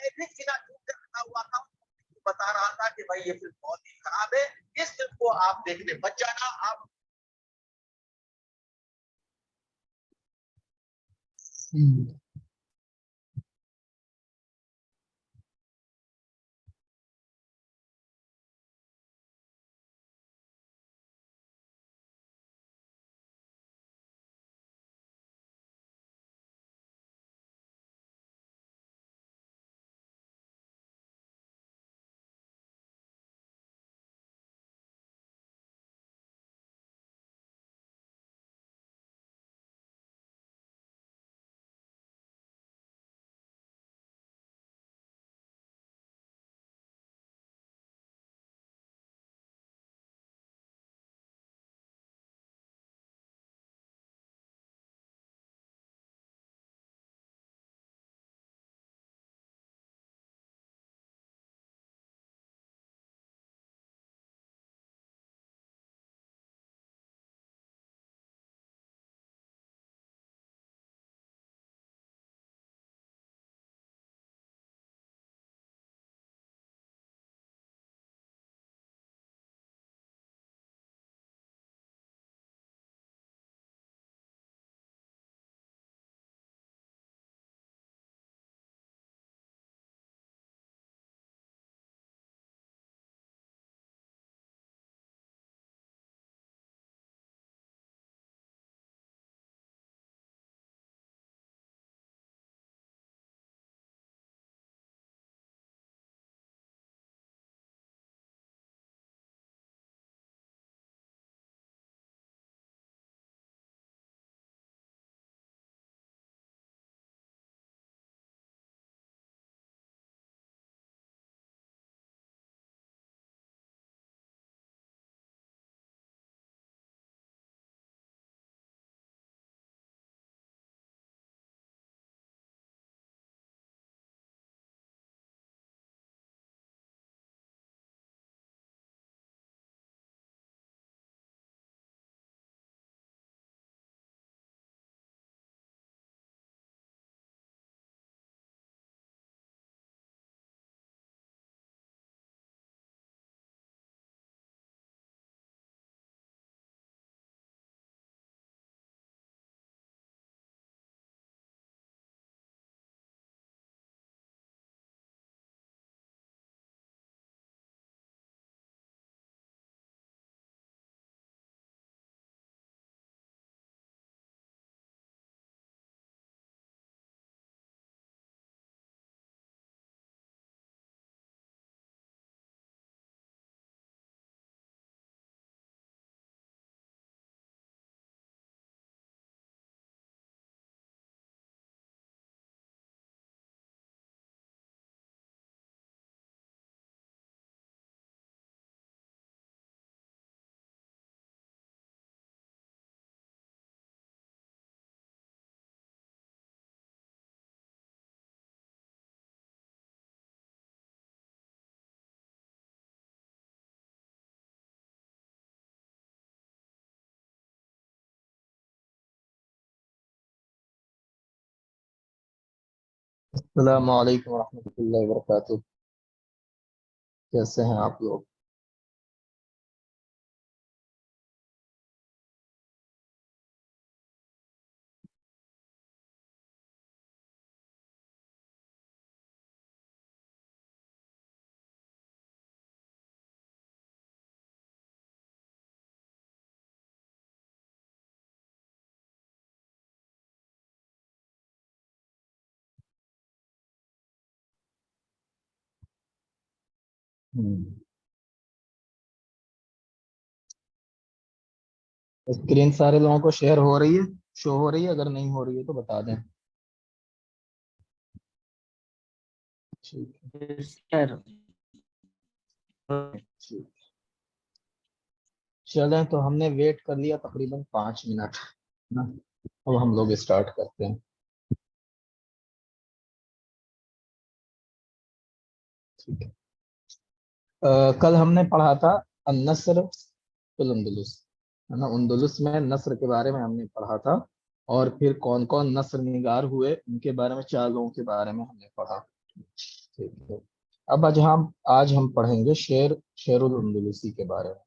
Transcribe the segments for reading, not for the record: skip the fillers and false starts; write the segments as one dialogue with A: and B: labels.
A: میں بھی سینہ چوٹ کر رکھا ہوا تھا، بتا رہا تھا کہ بھائی یہ فلم بہت ہی خراب ہے، اس فلم کو آپ دیکھنے بچ جانا. آپ
B: السلام علیکم ورحمۃ اللہ وبرکاتہ. کیسے ہیں آپ لوگ؟ اسکرین سارے لوگوں کو شیئر ہو رہی ہے، شو ہو رہی ہے؟ اگر نہیں ہو رہی ہے تو بتا دیں. چلیں تو ہم نے ویٹ کر لیا تقریباً 5 منٹ. اب ہم لوگ اسٹارٹ کرتے ہیں. ٹھیک ہے. کل ہم نے پڑھا تھا النصر فی الاندلس، ہے نا. اندلس میں نثر کے بارے میں ہم نے پڑھا تھا، اور پھر کون کون نثر نگار ہوئے ان کے بارے میں 4 لوگوں کے بارے میں ہم نے پڑھا. ٹھیک ہے، اب آج ہم پڑھیں گے شعر الاندلسی کے بارے میں۔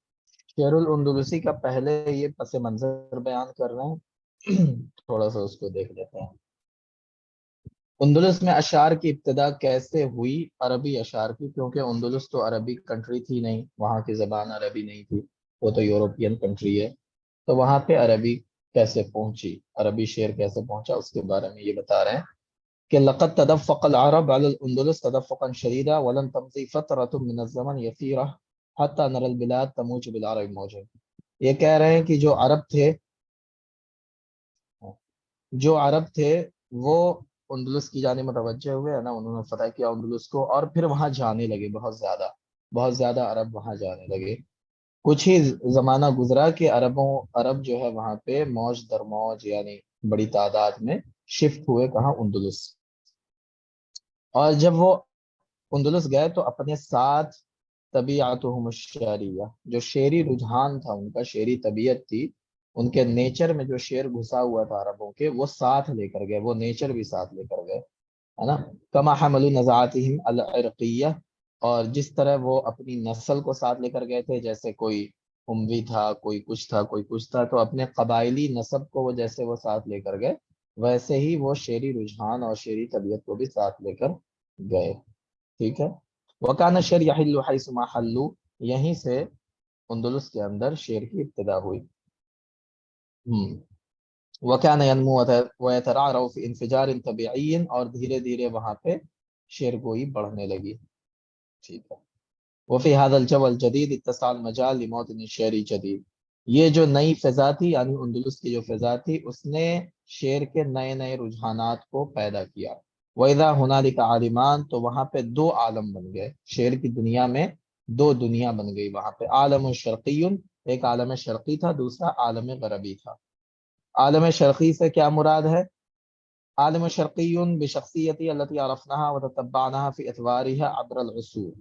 B: شعر الاندلسی کا پہلے یہ پس منظر بیان کر رہے ہیں، تھوڑا سا اس کو دیکھ لیتے ہیں۔ اندلس میں اشعار کی ابتدا کیسے ہوئی؟ عربی اشعار کی، کیونکہ اندلس تو عربی کنٹری تھی نہیں، وہاں کی زبان عربی نہیں تھی، وہ تو یورپین کنٹری ہے، تو وہاں پہ عربی کیسے پہنچی، عربی شعر کیسے پہنچا، اس کے بارے میں یہ بتا رہے ہیں کہ لقد تدفق العرب على الاندلس تدفقا شديدا ولن تمضي فترة من الزمن يسيرة حتى نرى البلاد تموج بالعرب موجا۔ یہ کہہ رہے ہیں کہ جو عرب تھے وہ اندلس کی جانب متوجہ ہوئے، ہے نا، انہوں نے فتح کیا اندلس کو، اور پھر وہاں جانے لگے، بہت زیادہ عرب وہاں جانے لگے۔ کچھ ہی زمانہ گزرا کہ عرب جو ہے وہاں پہ موج در موج، یعنی بڑی تعداد میں شفٹ ہوئے، کہاں؟ اندلس۔ اور جب وہ اندلس گئے تو اپنے ساتھ طبیعتہم الشعریہ، جو شعری رجحان تھا ان کا، شعری طبیعت تھی ان کے، نیچر میں جو شعر گھسا ہوا تھا عربوں کے، وہ ساتھ لے کر گئے، وہ نیچر بھی ساتھ لے کر گئے، ہے نا۔ کما حملوا نزاعتہم العرقیہ، اور جس طرح وہ اپنی نسل کو ساتھ لے کر گئے تھے، جیسے کوئی اموی تھا، کوئی کچھ تھا، تو اپنے قبائلی نسب کو وہ جیسے وہ ساتھ لے کر گئے، ویسے ہی وہ شعری رجحان اور شعری طبیعت کو بھی ساتھ لے کر گئے، ٹھیک ہے۔ وکان الشعر یحل حیث ما حلوا، یہیں سے اندلس کے اندر شعر کی ابتدا ہوئی۔ وکان ینمو ویترعرع فی انفجار طبیعی، اور دھیرے دھیرے وہاں پہ شعر گوئی بڑھنے لگی، ٹھیک ہے۔ وفی هذا الجو الجدید اتسع المجال لموطن الشعر جدید، یہ جو نئی فضا تھی، یعنی اندلس کی جو فضا تھی، اس نے شعر کے نئے نئے رجحانات کو پیدا کیا۔ وَإِذَا هُنَالِكَ عَالِمَانِ، تو وہاں پہ دو عالم بن گئے، شعر کی دنیا میں دو دنیا بن گئی وہاں پہ۔ عالم شرقی، ایک عالم شرقی تھا، دوسرا عالم غربی تھا۔ عالم شرقی سے کیا مراد ہے؟ عالم شرقی بشخصیتی التي عرفناها وتتبعناها في اطوارها عبر العصور،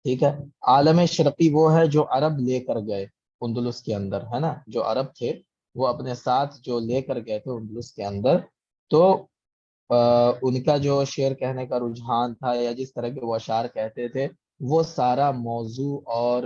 B: ٹھیک ہے۔ عالم شرقی وہ ہے جو عرب لے کر گئے اندلس کے اندر، ہے نا، جو عرب تھے وہ اپنے ساتھ جو لے کر گئے تھے اندلس کے اندر، تو ان کا جو شعر کہنے کا رجحان تھا، یا جس طرح کے وہ اشعار کہتے تھے، وہ سارا موضوع اور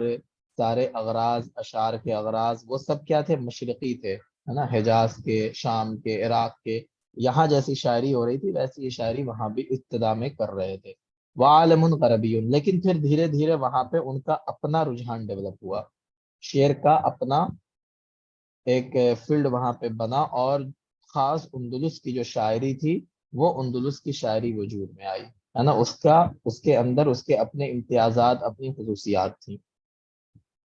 B: سارے اغراض، اشعار کے اغراض، وہ سب کیا تھے؟ مشرقی تھے، ہے نا، حجاز کے، شام کے، عراق کے، یہاں جیسی شاعری ہو رہی تھی ویسی یہ شاعری وہاں بھی ابتدا میں کر رہے تھے۔ وعالم غربی، لیکن پھر دھیرے دھیرے وہاں پہ ان کا اپنا رجحان ڈیولپ ہوا، شعر کا اپنا ایک فیلڈ وہاں پہ بنا، اور خاص اندلس کی جو شاعری تھی وہ اندلس کی شاعری وجود میں آئی، ہے نا، اس کے اندر اس کے اپنے امتیازات، اپنی خصوصیات تھیں،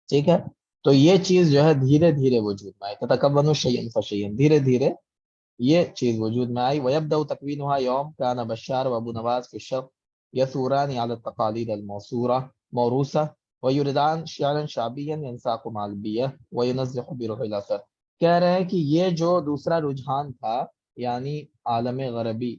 B: ٹھیک ہے۔ تو یہ چیز جو ہے دھیرے دھیرے وجود میں آئی، تتکون شیئا فشیئا، دھیرے دھیرے یہ چیز وجود میں آئی۔ وَيَبْدَأُ تَكْوِينُهَا يَوْمَ كَانَ بشار وابو نواز في الشرق يثوران على التقاليد موروثة ويريدان شعرا شعبيا ينساق مع البيئة وينزح بروح الأثر، کہہ رہے ہیں کہ یہ جو دوسرا رجحان تھا، یعنی عالم غربی،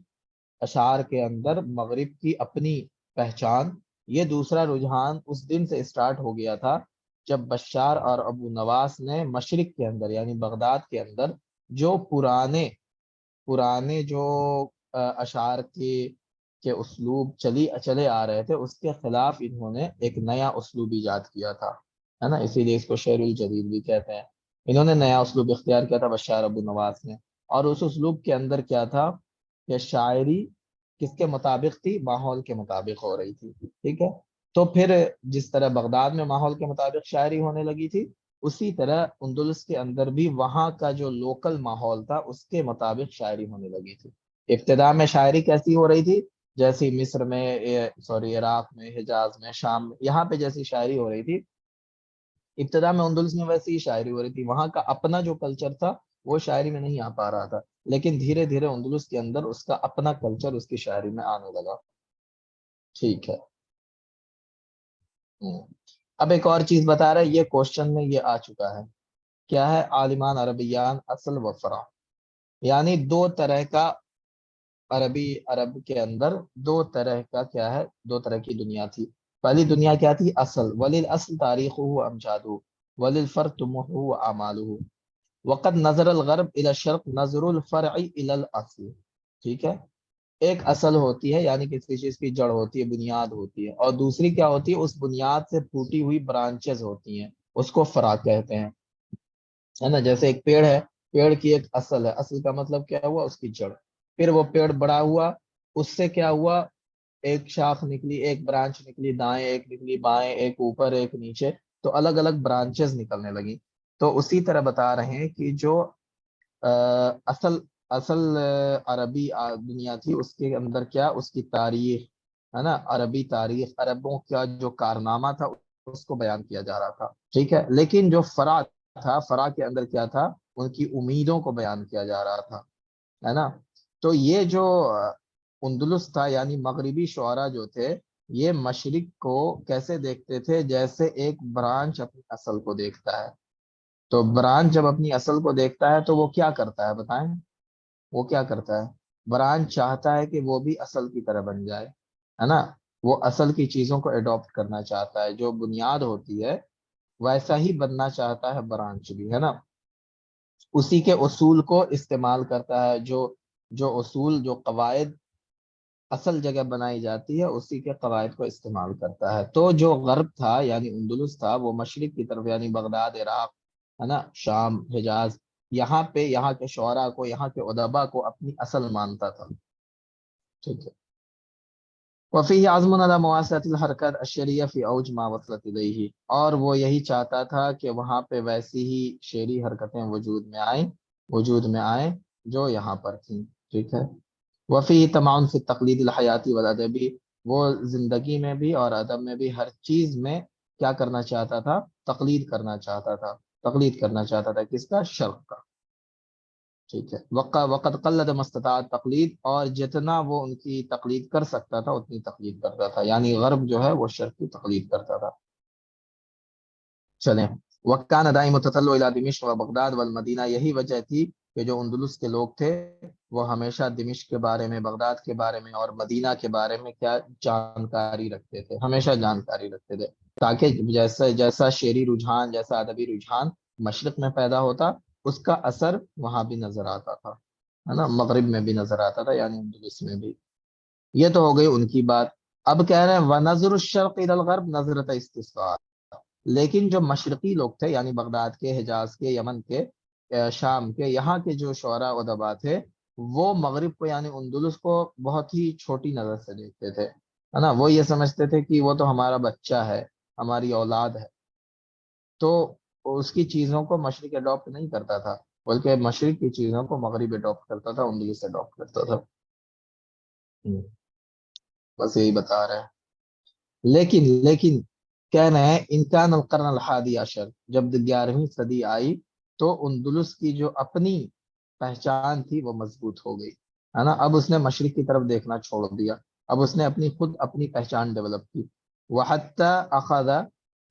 B: اشعار کے اندر مغرب کی اپنی پہچان، یہ دوسرا رجحان اس دن سے اسٹارٹ ہو گیا تھا جب بشار اور ابو نواس نے مشرق کے اندر، یعنی بغداد کے اندر، جو پرانے جو اشعار کے اسلوب چلے آ رہے تھے، اس کے خلاف انہوں نے ایک نیا اسلوب ایجاد کیا تھا، ہے نا، اسی لیے اس کو شعر الجدید بھی کہتے ہیں۔ انہوں نے نیا اسلوب اختیار کیا تھا بشار ابو نواس نے، اور اس اسلوب کے اندر کیا تھا کہ شاعری کس کے مطابق تھی؟ ماحول کے مطابق ہو رہی تھی، ٹھیک ہے۔ تو پھر جس طرح بغداد میں ماحول کے مطابق شاعری ہونے لگی تھی، اسی طرح اندلس کے اندر بھی وہاں کا جو لوکل ماحول تھا اس کے مطابق شاعری ہونے لگی تھی۔ ابتدا میں شاعری کیسی ہو رہی تھی؟ جیسی مصر میں، عراق میں، حجاز میں، شام میں، یہاں پہ جیسی شاعری ہو رہی تھی، ابتدا میں اندلس میں ویسی ہی شاعری ہو رہی تھی، وہاں کا اپنا جو کلچر تھا وہ شاعری میں نہیں آ پا رہا تھا، لیکن دھیرے دھیرے اندلس کے اندر اس کا اپنا کلچر اس کی شاعری میں آنے لگا، ٹھیک ہے۔ اب ایک اور چیز بتا رہا ہے، یہ کوشچن میں یہ آ چکا ہے، کیا ہے؟ عالمان عربیان اصل و فرع، یعنی دو طرح کا عرب کے اندر دو طرح کا کیا ہے؟ دو طرح کی دنیا تھی۔ پہلی دنیا کیا تھی؟ اصل، وللاصل تاریخہ و امجادہ، وللفرع طموحہ و اعمالہ، وقد نظر الغرب الى الشرق نظر الفرع الى الاصل، ٹھیک ہے۔ ایک اصل ہوتی ہے یعنی کسی چیز کی جڑ ہوتی ہے، بنیاد ہوتی ہے، اور دوسری کیا ہوتی ہے، اس بنیاد سے پھوٹی ہوئی برانچز ہوتی ہیں، اس کو فرع کہتے ہیں، ہے نا؟ جیسے ایک پیڑ ہے، پیڑ کی ایک اصل ہے، اصل کا مطلب کیا ہوا، اس کی جڑ، پھر وہ پیڑ بڑا ہوا، اس سے کیا ہوا، ایک شاخ نکلی، ایک برانچ نکلی دائیں، ایک نکلی بائیں، ایک اوپر ایک نیچے، تو الگ الگ برانچز نکلنے لگی۔ تو اسی طرح بتا رہے ہیں کہ جو اصل اصل عربی دنیا تھی، اس کے اندر کیا، اس کی تاریخ، ہے نا، عربی تاریخ، عربوں کا جو کارنامہ تھا اس کو بیان کیا جا رہا تھا، ٹھیک ہے؟ لیکن جو فرع تھا، فرع کے اندر کیا تھا، ان کی امیدوں کو بیان کیا جا رہا تھا، ہے نا؟ تو یہ جو اندلس تھا یعنی مغربی شعراء جو تھے، یہ مشرق کو کیسے دیکھتے تھے، جیسے ایک برانچ اپنی اصل کو دیکھتا ہے۔ تو برانچ جب اپنی اصل کو دیکھتا ہے تو وہ کیا کرتا ہے بتائیں؟ وہ کیا کرتا ہے؟ برانچ چاہتا ہے کہ وہ بھی اصل کی طرح بن جائے، ہے نا؟ وہ اصل کی چیزوں کو اڈاپٹ کرنا چاہتا ہے، جو بنیاد ہوتی ہے ویسا ہی بننا چاہتا ہے برانچ بھی، ہے نا؟ اسی کے اصول کو استعمال کرتا ہے، جو اصول، جو قواعد اصل جگہ بنائی جاتی ہے، اسی کے قواعد کو استعمال کرتا ہے۔ تو جو غرب تھا یعنی اندلس تھا، وہ مشرق کی طرف یعنی بغداد، عراق، ہے نا، شام، حجاز، یہاں پہ یہاں کے شعراء کو، یہاں کے ادبا کو اپنی اصل مانتا تھا، ٹھیک ہے؟ وفی عزم على مواصلة الحرکت الشعریہ فی اوج ما وصلت الیہ، اور وہ یہی چاہتا تھا کہ وہاں پہ ویسی ہی شعری حرکتیں وجود میں آئیں جو یہاں پر تھیں، ٹھیک ہے؟ وفی تمام فی تقلید الحیاتی والادبی، وہ زندگی میں بھی اور ادب میں بھی ہر چیز میں کیا کرنا چاہتا تھا، تقلید کرنا چاہتا تھا، تقلید کرنا چاہتا تھا، کس کا؟ شرق کا، ٹھیک ہے؟ وقت قلد مستطاعت تقلید، اور جتنا وہ ان کی تقلید کر سکتا تھا اتنی تقلید کرتا تھا، یعنی غرب جو ہے وہ شرق کی تقلید کرتا تھا۔ چلیں، وکان دائم تطلع الی دمشق و بغداد والمدینہ، یہی وجہ تھی کہ جو اندلس کے لوگ تھے وہ ہمیشہ دمشق کے بارے میں، بغداد کے بارے میں اور مدینہ کے بارے میں کیا جانکاری رکھتے تھے، ہمیشہ جانکاری رکھتے تھے، تاکہ جیسا جیسا شعری رجحان، جیسا ادبی رجحان مشرق میں پیدا ہوتا، اس کا اثر وہاں بھی نظر آتا تھا، ہے نا، مغرب میں بھی نظر آتا تھا یعنی اندلس میں بھی۔ یہ تو ہو گئی ان کی بات۔ اب کہہ رہے ہیں وَنَظْرُ الشَّرْقِ إِلَى الْغَرْبِ نظرۃ استصغاء، لیکن جو مشرقی لوگ تھے یعنی بغداد کے، حجاز کے، یمن کے، شام کے، یہاں کے جو شعراء ادبا تھے، وہ مغرب کو یعنی اندلس کو بہت ہی چھوٹی نظر سے دیکھتے تھے، ہے نا؟ وہ یہ سمجھتے تھے کہ وہ تو ہمارا بچہ ہے، ہماری اولاد ہے، تو اس کی چیزوں کو مشرق اڈاپٹ نہیں کرتا تھا، بلکہ مشرق کی چیزوں کو مغرب اڈاپٹ کرتا تھا، اندلس اڈاپٹ کرتا تھا۔ بس یہی بتا رہے ہیں۔ لیکن کہہ رہے ہیں امکان القرن الحادی عشر، جب 11ویں صدی آئی تو اندلس کی جو اپنی پہچان تھی وہ مضبوط ہو گئی، ہے نا؟ اب اس نے مشرق کی طرف دیکھنا چھوڑ دیا، اب اس نے اپنی پہچان ڈیولپ کی۔ وحتی اخذ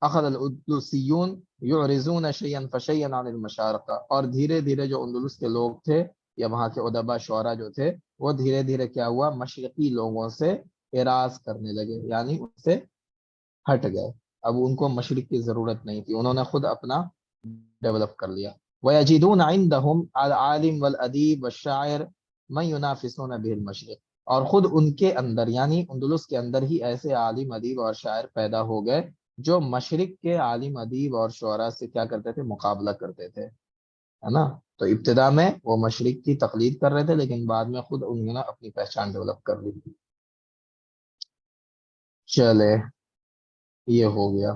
B: الاندلسیون یعرضون شیئا فشیئا عن المشارقہ، اور دھیرے دھیرے جو اندلس کے لوگ تھے یا وہاں کے ادبا شعراء جو تھے، وہ دھیرے دھیرے کیا ہوا، مشرقی لوگوں سے اعراض کرنے لگے، یعنی ان سے ہٹ گئے، اب ان کو مشرق کی ضرورت نہیں تھی، انہوں نے خود اپنا ڈیولپ کر لیا۔ وَيَجِدُونَ عِنْدَهُمْ الْعَالِمْ وَالْأَدِيبُ وَالشَّاعِرُ مَنْ يُنَافِسُونَ بِهِ الْمَشْرِقِ، اور خود ان کے اندر یعنی اندلس کے اندر ہی ایسے عالم، ادیب اور شاعر پیدا ہو گئے جو مشرق کے عالم، ادیب اور شعراء سے کیا کرتے تھے، مقابلہ کرتے تھے، ہے نا؟ تو ابتدا میں وہ مشرق کی تقلید کر رہے تھے، لیکن بعد میں خود انہوں نے اپنی پہچان ڈیولپ کر لی۔ چلے، یہ ہو گیا۔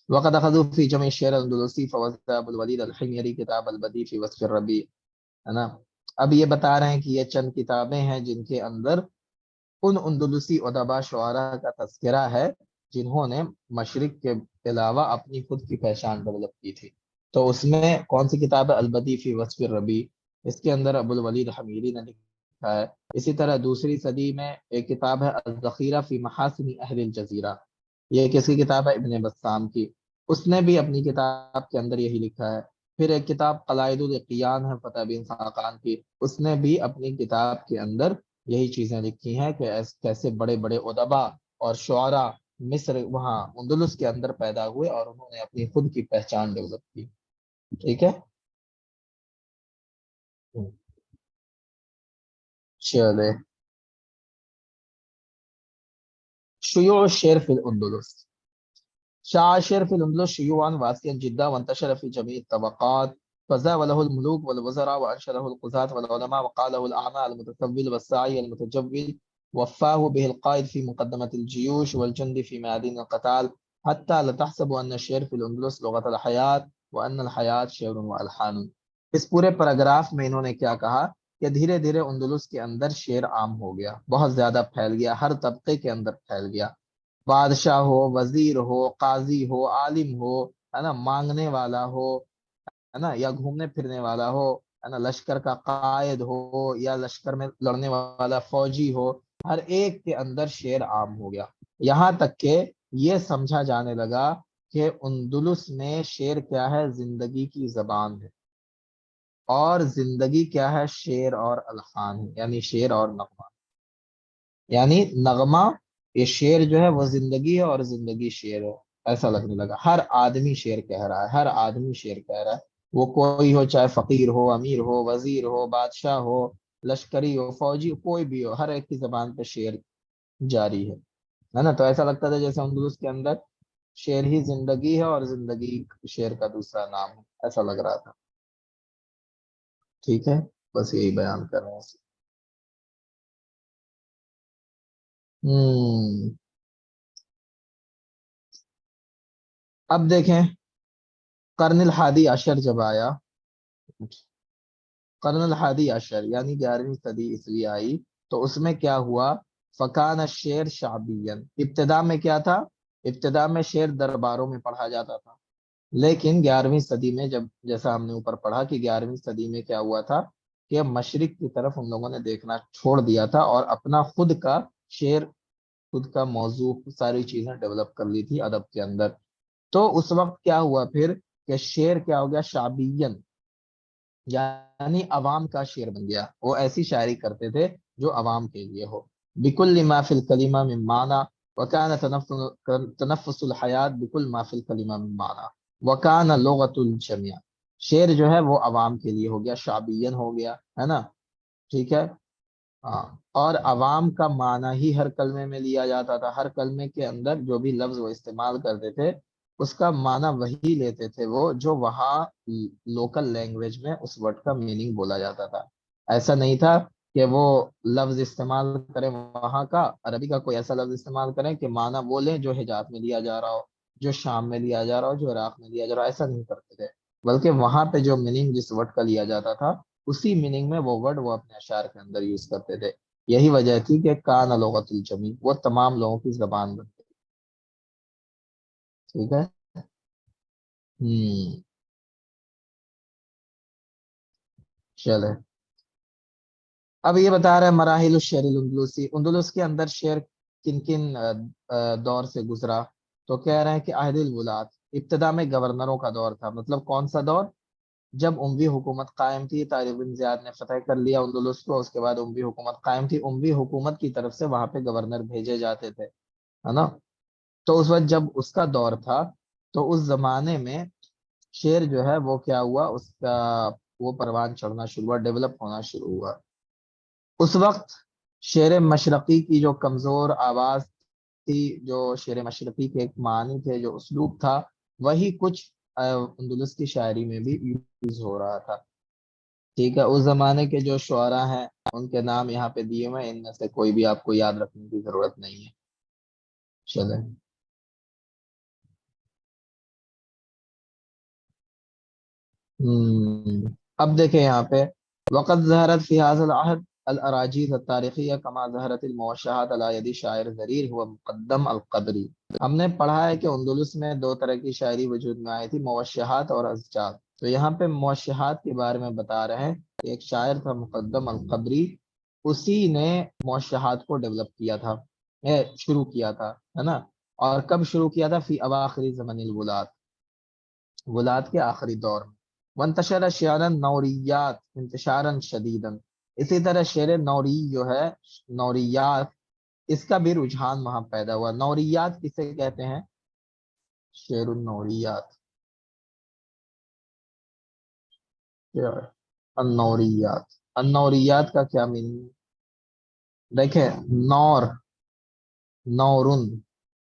B: وقد اخذوا في جمع الشعر الاندلسي فوزع ابو الولید الحميري کتاب البدیع في وصف الربیع، ہے نا؟ اب یہ بتا رہے ہیں کہ یہ چند کتابیں ہیں جن کے اندر ان اندلسی ادبا شعراء کا تذکرہ ہے جنہوں نے مشرق کے علاوہ اپنی خود کی پہچان ڈیولپ کی تھی۔ تو اس میں کون سی کتاب ہے؟ البدیع فی وصف الربیع، اس کے اندر ابو الولید حمیری نے لکھا ہے۔ اسی طرح دوسری صدی میں ایک کتاب ہے الذخیرہ فی محاسن اہل الجزیرہ، یہ کس کی کتاب ہے؟ ابن بسام کی، اس نے بھی اپنی کتاب کے اندر یہی لکھا ہے۔ پھر ایک کتاب قلائد الاقیان ہے فتح بن خاقان کی، اس نے بھی اپنی کتاب کے اندر یہی چیزیں لکھی ہیں کہ کیسے بڑے بڑے ادبا اور شعراء مصر، وہاں اندلس کے اندر پیدا ہوئے اور انہوں نے اپنی خود کی پہچان ڈیولپ کی، ٹھیک ہے؟ چلے، شيوع الشعر في الأندلس. شاع الشعر في الأندلس شيوعا واسعا جدا وانتشر في جميع الطبقات، فزاوله الملوك والوزراء وأنشره القضاة والعلماء وقاله الأعمى المتسول والساعي المتجول، وفاه به القائد في مقدمة الجيوش والجند في ميادين القتال، حتى لا تحسبوا أن الشعر في الأندلس لغة الحياة وأن الحياة شعر وألحان. اس پورے پیراگراف میں انہوں نے کیا کہا کہ دھیرے دھیرے اندلس کے اندر شعر عام ہو گیا، بہت زیادہ پھیل گیا، ہر طبقے کے اندر پھیل گیا، بادشاہ ہو، وزیر ہو، قاضی ہو، عالم ہو، ہے نا، مانگنے والا ہو، ہے نا، یا گھومنے پھرنے والا ہو، ہے نا، لشکر کا قائد ہو یا لشکر میں لڑنے والا فوجی ہو، ہر ایک کے اندر شعر عام ہو گیا، یہاں تک کہ یہ سمجھا جانے لگا کہ اندلس میں شعر کیا ہے؟ زندگی کی زبان ہے، اور زندگی کیا ہے؟ شعر اور الحان ہے، یعنی شعر اور نغمہ، یعنی نغمہ، یہ شعر جو ہے وہ زندگی ہے اور زندگی شعر ہے، ایسا لگنے لگا، ہر آدمی شعر کہہ رہا ہے، ہر آدمی شعر کہہ رہا ہے، وہ کوئی ہو، چاہے فقیر ہو، امیر ہو، وزیر ہو، بادشاہ ہو، لشکری ہو، فوجی، کوئی بھی ہو، ہر ایک کی زبان پہ شعر جاری ہے نا، تو ایسا لگتا تھا جیسے اندلس کے اندر شعر ہی زندگی ہے اور زندگی شعر کا دوسرا نام ہے، ایسا لگ رہا تھا، ٹھیک ہے، بس یہی بیان کر رہے ہیں۔ اب دیکھیں قرن الحادی عشر جب آیا، قرن الحادی عشر یعنی 11ویں صدی عیسوی آئی، تو اس میں کیا ہوا؟ فکان الشعر شعبیا، ابتدا میں کیا تھا؟ ابتدا میں شعر درباروں میں پڑھا جاتا تھا، لیکن 11ویں صدی میں جب، جیسا ہم نے اوپر پڑھا کہ 11ویں صدی میں کیا ہوا تھا کہ مشرق کی طرف ان لوگوں نے دیکھنا چھوڑ دیا تھا اور اپنا خود کا شعر، خود کا موضوع، ساری چیزیں ڈیولپ کر لی تھی ادب کے اندر، تو اس وقت کیا ہوا پھر کہ شعر کیا ہو گیا؟ شعبین، یعنی عوام کا شعر بن گیا، وہ ایسی شاعری کرتے تھے جو عوام کے لیے ہو، بکل ما فی الکلمہ من معنی وکان تنفس الحیات بکل ما فی الکلمہ من معنی وکان لغت الجمیع، شعر جو ہے وہ عوام کے لیے ہو گیا، شعبین ہو گیا، ہے نا، ٹھیک ہے، ہاں، اور عوام کا معنی ہی ہر کلمے میں لیا جاتا تھا، ہر کلمے کے اندر جو بھی لفظ وہ استعمال کرتے تھے اس کا معنی وہی لیتے تھے وہ، جو وہاں لوکل لینگویج میں اس ورڈ کا میننگ بولا جاتا تھا، ایسا نہیں تھا کہ وہ لفظ استعمال کریں وہاں کا، عربی کا کوئی ایسا لفظ استعمال کریں کہ معنی وہ لیں جو حجاز میں لیا جا رہا ہو، جو شام میں لیا جا رہا ہو، جو عراق میں لیا جا رہا ہو، ایسا نہیں کرتے تھے، بلکہ وہاں پہ جو میننگ جس ورڈ کا لیا جاتا تھا اسی میننگ میں وہ ورڈ وہ اپنے اشعار کے اندر یوز کرتے تھے، یہی وجہ تھی کہ کان لغت الجمیع، وہ تمام لوگوں کی زبان بن گئی، ٹھیک ہے، ہوں، چلے، اب یہ بتا رہے ہیں مراحل الشعر الاندلسی، اندلس کے اندر شعر کن کن دور سے گزرا، تو کہہ رہے ہیں کہ عہد الولات، ابتدا میں گورنروں کا دور تھا، مطلب کون سا دور؟ جب اموی حکومت قائم تھی، طارق بن زیاد نے فتح کر لیا اندلس کو، اس کے بعد اموی حکومت قائم تھی، اموی حکومت کی طرف سے وہاں پہ گورنر بھیجے جاتے تھے، ہے نا، تو اس وقت جب اس کا دور تھا تو اس زمانے میں شعر جو ہے وہ کیا ہوا، اس کا وہ پروان چڑھنا شروع ہوا، ڈیولپ ہونا شروع ہوا، اس وقت شعر مشرقی کی جو کمزور آواز تھی، جو شعر مشرقی کے ایک معنی تھے، جو اسلوب تھا، وہی کچھ اندلس کی شاعری میں بھی یوز ہو رہا تھا، ٹھیک ہے، اس زمانے کے جو شعراء ہیں ان کے نام یہاں پہ دیے ہوئے ہیں، ان میں سے کوئی بھی آپ کو یاد رکھنے کی ضرورت نہیں ہے، چلیں، اب دیکھیں یہاں پہ وقت ظہرت فی هذا العہد الاراجیز التاریخیہ کما ظہرت الموشحات علی ید شاعر ضریر ہوا مقدم القدری، ہم نے پڑھا ہے کہ اندلس میں دو طرح کی شاعری وجود میں آئی تھی، موشحات اور ازجاز، تو یہاں پہ موشحات کے بارے میں بتا رہے ہیں کہ ایک شاعر تھا مقدم القدری، اسی نے موشحات کو ڈیولپ کیا تھا، شروع کیا تھا، ہے نا، اور کب شروع کیا تھا؟ فی اواخر زمن الولات، ولاد کے آخری دور میں، وانتشر شعرا نوریات انتشارا شدیدا، اسی طرح شعر نوری جو ہے، نوریات، اس کا بھی رجحان وہاں پیدا ہوا، نوریات کسے کہتے ہیں؟ شعر النوریات، شعر النوریات، النوریات کا کیا میننگ؟ دیکھیں، نور، نورن،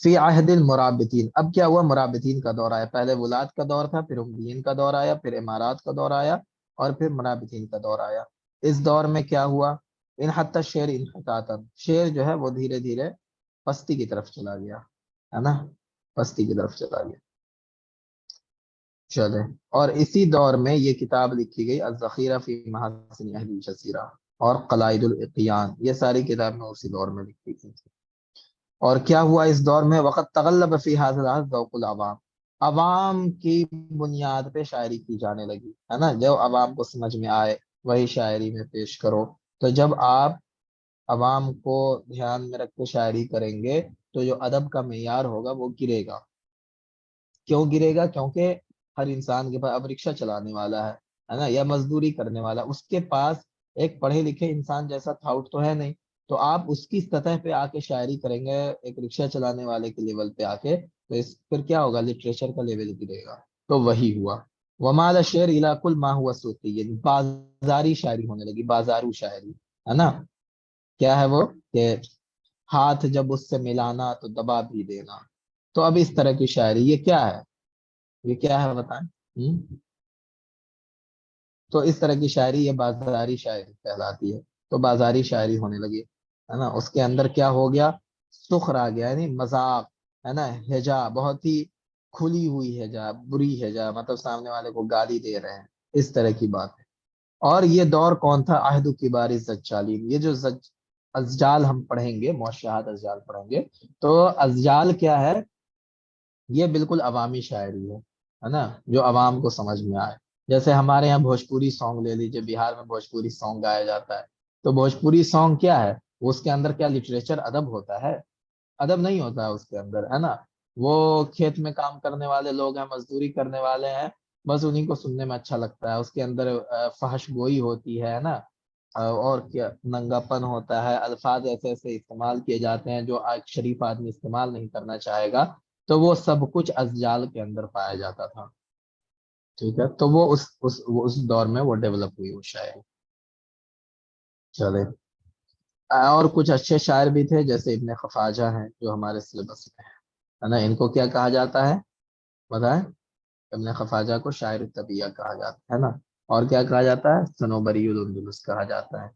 B: فی عہد المرابطین، اب کیا ہوا، مرابطین کا دور آیا، پہلے ولاد کا دور تھا، پھر امیین کا دور آیا، پھر امارات کا دور آیا، اور پھر مرابطین کا دور آیا۔ اس دور میں کیا ہوا، ان حتی شعر انحطاطا، شعر جو ہے وہ دھیرے دھیرے پستی کی طرف چلا گیا، ہے نا، پستی کی طرف چلا گیا۔ چلے، اور اسی دور میں یہ کتاب لکھی گئی الذخیرہ فی محاسن اہل الجزیرہ اور قلائد الاقیان، یہ ساری کتابیں اسی دور میں لکھی گئی تھی۔ اور کیا ہوا اس دور میں، وقت تغلب فی هذا العہد ذوق العوام، عوام کی بنیاد پہ شاعری کی جانے لگی، ہے نا، جو عوام کو سمجھ میں آئے وہی شاعری میں پیش کرو۔ تو جب آپ عوام کو دھیان میں رکھ کے شاعری کریں گے تو جو ادب کا معیار ہوگا وہ گرے گا۔ کیوں گرے گا؟ کیونکہ ہر انسان کے پاس اب رکشہ چلانے والا ہے نا، یا مزدوری کرنے والا، اس کے پاس ایک پڑھے لکھے انسان جیسا تھاؤٹ تو ہے نہیں، تو آپ اس کی سطح پہ آ کے شاعری کریں گے ایک رکشہ چلانے والے کے لیول پہ آ کے، تو اس پھر کیا ہوگا، لٹریچر کا لیول گرے گا۔ تو وہی ہوا، ومال شعر الی کل ما ہوا صوتی، یعنی بازاری شاعری ہونے لگی، بازارو شاعری، ہے نا، کیا ہے وہ کہ ہاتھ جب اس سے ملانا تو دبا بھی دینا، تو اب اس طرح کی شاعری، یہ کیا ہے، یہ کیا ہے بتائیں؟ تو اس طرح کی شاعری یہ بازاری شاعری کہلاتی ہے۔ تو بازاری شاعری ہونے لگی، ہے نا، اس کے اندر کیا ہو گیا، سخر آ گیا، یعنی مذاق، ہے نا، ہجا، بہت ہی کھلی ہوئی ہجا، بری ہجا، مطلب سامنے والے کو گالی دے رہے ہیں، اس طرح کی بات ہے۔ اور یہ دور کون تھا، عہد کبار الزجالین، یہ جو ازجال ہم پڑھیں گے، موشحات ازجال پڑھیں گے، تو ازجال کیا ہے، یہ بالکل عوامی شاعری ہے نا، جو عوام کو سمجھ میں آئے۔ جیسے ہمارے یہاں بھوجپوری سانگ لے لیجیے، بہار میں بھوجپوری سانگ گایا جاتا ہے، تو بھوجپوری سانگ کیا ہے، اس کے اندر کیا لٹریچر، ادب ہوتا ہے؟ ادب نہیں ہوتا ہے اس کے اندر، ہے نا، وہ کھیت میں کام کرنے والے لوگ ہیں، مزدوری کرنے والے ہیں، بس انہیں کو سننے میں اچھا لگتا ہے۔ اس کے اندر فحش گوئی ہوتی ہے نا، اور کیا ننگا پن ہوتا ہے، الفاظ ایسے ایسے استعمال کیے جاتے ہیں جو ایک شریف آدمی استعمال نہیں کرنا چاہے گا، تو وہ سب کچھ ازجال کے اندر پایا جاتا تھا، ٹھیک ہے، تو وہ اس دور میں وہ ڈیولپ ہوئی وہ شاعری۔ چلے، اور کچھ اچھے شاعر بھی تھے جیسے ابن خفاجہ ہیں جو ہمارے سلیبس میں ہے نا، ان کو کیا کہا جاتا ہے بتائیں؟ ابن خفاجہ کو شاعر الطبیعہ کہا جاتا ہے نا، اور کیا کہا جاتا ہے، صنوبری الاندلس کہا جاتا ہے،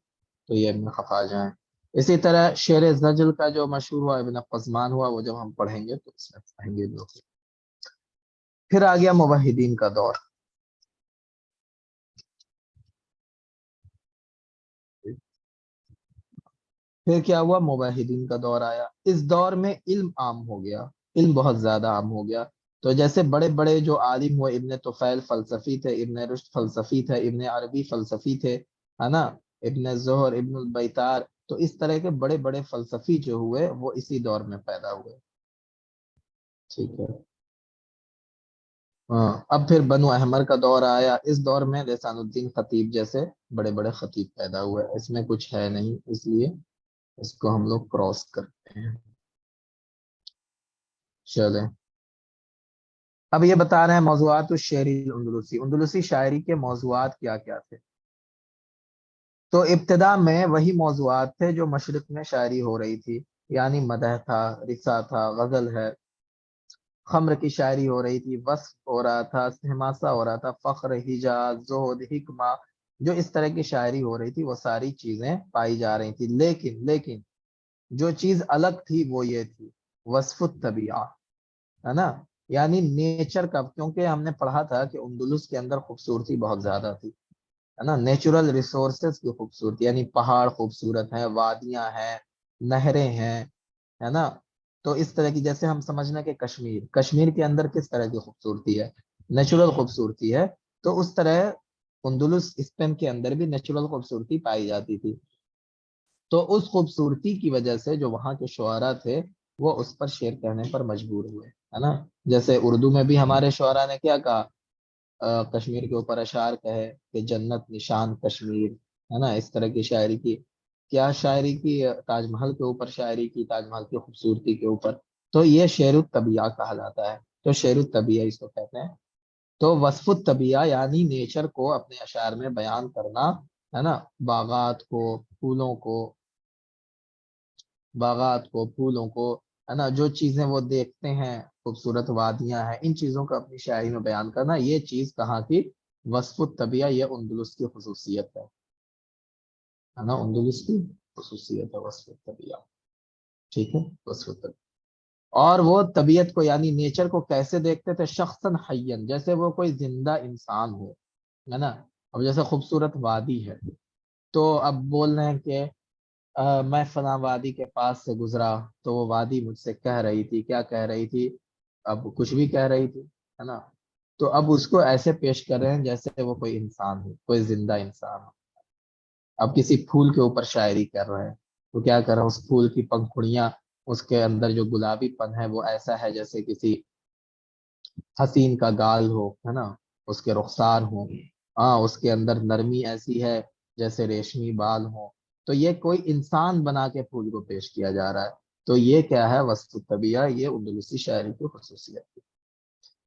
B: تو یہ ابن خفاجہ ہیں۔ اسی طرح شعر زجل کا جو مشہور ہوا ابن قزمان ہوا، وہ جب ہم پڑھیں گے تو اس میں پڑھیں گے لوگ۔ پھر آ گیا موحدین کا دور، پھر کیا ہوا، موحدین کا دور آیا، اس دور میں علم عام ہو گیا، علم بہت زیادہ عام ہو گیا۔ تو جیسے بڑے بڑے جو عالم ہوئے، ابن طفیل فلسفی تھے، ابن رشد فلسفی تھے، ابن عربی فلسفی تھے، ہے نا، ابن زہر، ابن البیتار، تو اس طرح کے بڑے بڑے فلسفی جو ہوئے وہ اسی دور میں پیدا ہوئے، ٹھیک ہے۔ ہاں، اب پھر بنو احمر کا دور آیا، اس دور میں لسان الدین خطیب جیسے بڑے بڑے خطیب پیدا ہوئے، اس میں کچھ ہے نہیں اس لیے اس کو ہم لوگ کراس کرتے ہیں۔ چلیں، اب یہ بتا رہے ہیں موضوعات الشعر الاندلسی، اندلسی شاعری کے موضوعات کیا کیا تھے۔ تو ابتدا میں وہی موضوعات تھے جو مشرق میں شاعری ہو رہی تھی، یعنی مدح تھا، رثا تھا، غزل ہے، خمر کی شاعری ہو رہی تھی، وصف ہو رہا تھا، حماسہ ہو رہا تھا، فخر، حجاز، زہد، حکمہ، جو اس طرح کی شاعری ہو رہی تھی وہ ساری چیزیں پائی جا رہی تھی، لیکن جو چیز الگ تھی وہ یہ تھی، وصف الطبیعہ، ہے نا، یعنی نیچر کا، کیونکہ ہم نے پڑھا تھا کہ اندلس کے اندر خوبصورتی بہت زیادہ تھی، ہے نا، نیچرل ریسورسز کی خوبصورتی، یعنی پہاڑ خوبصورت ہیں، وادیاں ہیں، نہریں ہیں، ہے نا، تو اس طرح کی، جیسے ہم سمجھنا کہ کشمیر کے اندر کس طرح کی خوبصورتی ہے، نیچرل خوبصورتی ہے، تو اس طرح اندلس اسپین کے اندر بھی نیچرل خوبصورتی پائی جاتی تھی۔ تو اس خوبصورتی کی وجہ سے جو وہاں کے شعراء تھے وہ اس پر شعر کہنے پر مجبور ہوئے، ہے نا، جیسے اردو میں بھی ہمارے شعراء نے کیا کہا، کشمیر کے اوپر اشعار کہے کہ جنت نشان کشمیر، ہے نا، اس طرح کی شاعری کی، کیا شاعری کی، تاج محل کے اوپر شاعری کی، تاج محل کی خوبصورتی کے اوپر، تو یہ شعر الطبیعہ کہا جاتا ہے، تو شعر الطبیعہ اس کو کہتے ہیں۔ تو وصف الطبیعہ یعنی نیچر کو اپنے اشعار میں بیان کرنا، ہے نا، باغات کو، پھولوں کو، باغات کو، پھولوں کو، ہے نا، جو چیزیں وہ دیکھتے ہیں، خوبصورت وادیاں ہیں، ان چیزوں کا اپنی شاعری میں بیان کرنا، یہ چیز کہاں کی؟ وصف الطبیعہ، یہ اندلس کی خصوصیت ہے نا، اندلس کی خصوصیت ہے وصف الطبیعہ، ٹھیک ہے، وصف الطبیعہ۔ اور وہ طبیعت کو یعنی نیچر کو کیسے دیکھتے تھے؟ شخصاً حیاً، جیسے وہ کوئی زندہ انسان ہو، ہے نا۔ اب جیسے خوبصورت وادی ہے، تو اب بول رہے ہیں کہ میں فلاں وادی کے پاس سے گزرا، تو وہ وادی مجھ سے کہہ رہی تھی، کیا کہہ رہی تھی؟ اب کچھ بھی کہہ رہی تھی، ہے نا۔ تو اب اس کو ایسے پیش کر رہے ہیں جیسے وہ کوئی انسان ہو، کوئی زندہ انسان ہو۔ اب کسی پھول کے اوپر شاعری کر رہے ہیں، تو کیا کر رہے ہیں؟ اس پھول کی پنکھڑیاں، اس کے اندر جو گلابی پن ہے وہ ایسا ہے جیسے کسی حسین کا گال ہو، ہے نا، اس کے رخسار ہوں، ہاں، اس کے اندر نرمی ایسی ہے جیسے ریشمی بال ہوں۔ تو یہ کوئی انسان بنا کے پھول کو پیش کیا جا رہا ہے، تو یہ کیا ہے؟ وصف الطبیعہ، یہ اندلسی شاعری کی خصوصیت ہے۔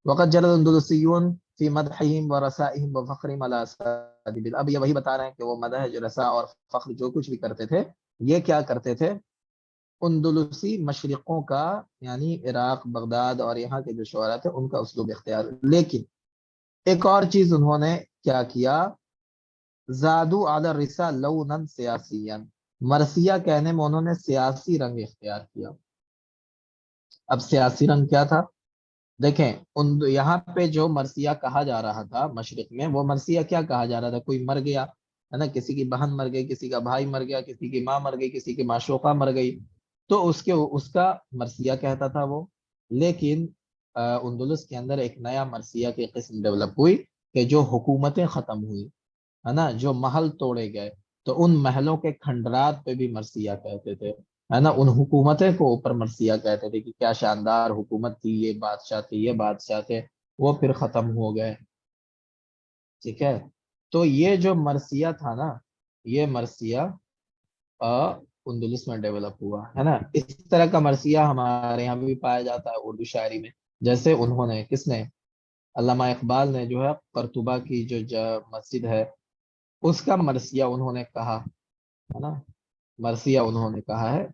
B: وقت جلد الاندلسیون فی مدحہم و رثائہم و فخرہم علی اساطیر، اب یہ وہی بتا رہے ہیں کہ وہ مدح، رثا اور فخر جو کچھ بھی کرتے تھے، یہ کیا کرتے تھے؟ اندلسی مشرقوں کا، یعنی عراق، بغداد اور یہاں کے جو شعراء تھے ان کا اسلوب اختیار۔ لیکن ایک اور چیز انہوں نے کیا کیا؟ زادو علی الرثا لونا سیاسیا، مرثیہ کہنے میں انہوں نے سیاسی رنگ اختیار کیا۔ اب سیاسی رنگ کیا تھا؟ دیکھیں، یہاں پہ جو مرثیہ کہا جا رہا تھا مشرق میں، وہ مرثیہ کیا کہا جا رہا تھا؟ کوئی مر گیا، ہے نا، کسی کی بہن مر گئی، کسی کا بھائی مر گیا، کسی کی ماں مر گئی، کسی کی معشوقہ مر گئی، تو اس کا مرثیہ کہتا تھا وہ۔ لیکن اندلس کے اندر ایک نیا مرثیہ کی قسم ڈیولپ ہوئی کہ جو حکومتیں ختم ہوئی، ہے نا، جو محل توڑے گئے، تو ان محلوں کے کھنڈرات پہ بھی مرثیہ کہتے تھے، ہے نا، ان حکومتیں کو اوپر مرثیہ کہتے تھے کہ کیا شاندار حکومت تھی، یہ بادشاہ تھے، یہ بادشاہ تھے، وہ پھر ختم ہو گئے، ٹھیک ہے۔ تو یہ جو مرثیہ تھا نا، یہ مرثیہ اندلس میں ڈیولپ ہوا، ہے نا۔ اس طرح کا مرثیہ ہمارے یہاں بھی پایا جاتا ہے اردو شاعری میں، جیسے انہوں نے، کس نے؟ علامہ اقبال نے جو ہے قرطبہ کی جو مسجد ہے، اس کا مرثیہ انہوں نے کہا، ہے نا، مرثیہ انہوں نے کہا ہے،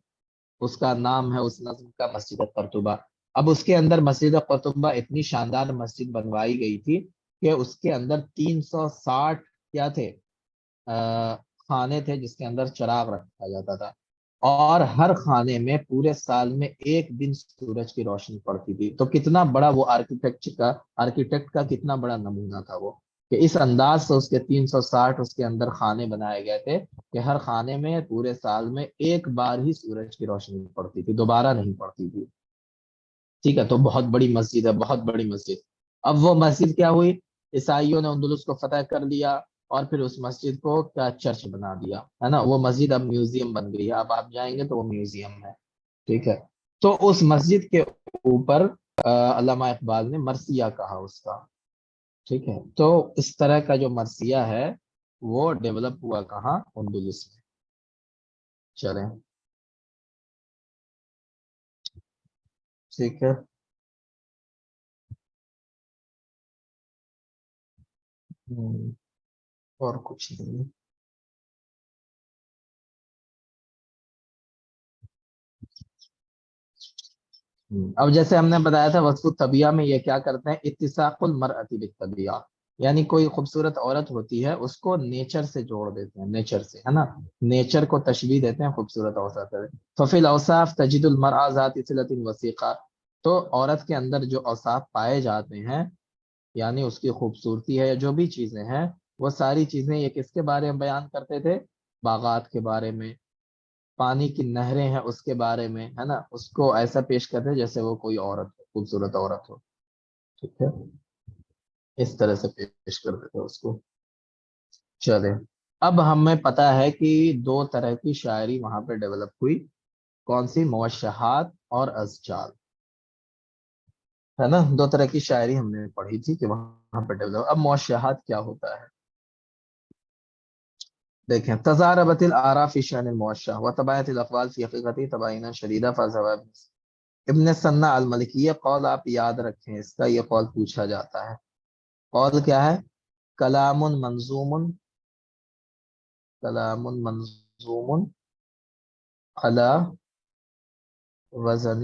B: اس کا نام ہے اس نظم کا مسجد قرطبہ۔ اب اس کے اندر مسجد قرطبہ اتنی شاندار مسجد بنوائی گئی تھی کہ اس کے اندر 360 کیا تھے؟ خانے تھے جس کے اندر چراغ رکھا جاتا تھا، اور ہر خانے میں پورے سال میں ایک دن سورج کی روشنی پڑتی تھی۔ تو کتنا بڑا وہ آرکیٹیکٹ کا کتنا بڑا نمونہ تھا وہ، کہ اس انداز سے اس کے 360 اس کے اندر خانے بنائے گئے تھے کہ ہر خانے میں پورے سال میں ایک بار ہی سورج کی روشنی پڑتی تھی، دوبارہ نہیں پڑتی تھی، ٹھیک ہے۔ تو بہت بڑی مسجد ہے، بہت بڑی مسجد۔ اب وہ مسجد کیا ہوئی؟ عیسائیوں نے اندلس کو فتح کر لیا، اور پھر اس مسجد کو کیا؟ چرچ بنا دیا، ہے نا۔ وہ مسجد اب میوزیم بن گئی ہے، اب آپ جائیں گے تو وہ میوزیم ہے، ٹھیک ہے۔ تو اس مسجد کے اوپر علامہ اقبال نے مرثیہ کہا اس کا، ٹھیک ہے۔ تو اس طرح کا جو مرثیہ ہے وہ ڈیولپ ہوا کہاں؟ اندلس میں۔ چلیں، ٹھیک ہے۔ اور کچھ نہیں۔ اب جیسے ہم نے بتایا تھا وصف الطبیعہ میں یہ کیا کرتے ہیں؟ اتساق المرأة بالطبیعہ، یعنی کوئی خوبصورت عورت ہوتی ہے اس کو نیچر سے جوڑ دیتے ہیں، نیچر سے، ہے نا، نیچر کو تشبیہ دیتے ہیں خوبصورت عورت سے۔ ففی الاوصاف تجد المرأة ذات صلة وثیقہ، تو عورت کے اندر جو اوصاف پائے جاتے ہیں، یعنی اس کی خوبصورتی ہے یا جو بھی چیزیں ہیں، وہ ساری چیزیں یہ کس کے بارے میں بیان کرتے تھے؟ باغات کے بارے میں، پانی کی نہریں ہیں اس کے بارے میں، ہے نا، اس کو ایسا پیش کرتے جیسے وہ کوئی عورت ہو، خوبصورت عورت ہو، ٹھیک ہے، اس طرح سے پیش کرتے تھے اس کو۔ چلے، اب ہمیں پتا ہے کہ دو طرح کی شاعری وہاں پہ ڈیولپ ہوئی، کون سی؟ موشحات اور ازجال، ہے نا، دو طرح کی شاعری ہم نے پڑھی تھی کہ وہاں پہ ڈیولپ۔ اب موشحات کیا ہوتا ہے؟ دیکھیں، تضاربت الآراء فی شأن الموشح وتباینت الاقوال فی حقیقتی تباینہ شدیدہ فضواب ابن سنہ الملکی، یہ قول آپ یاد رکھیں، اس کا یہ قول پوچھا جاتا ہے۔ قول کیا ہے؟ کلام منظوم، کلام منظوم علی وزن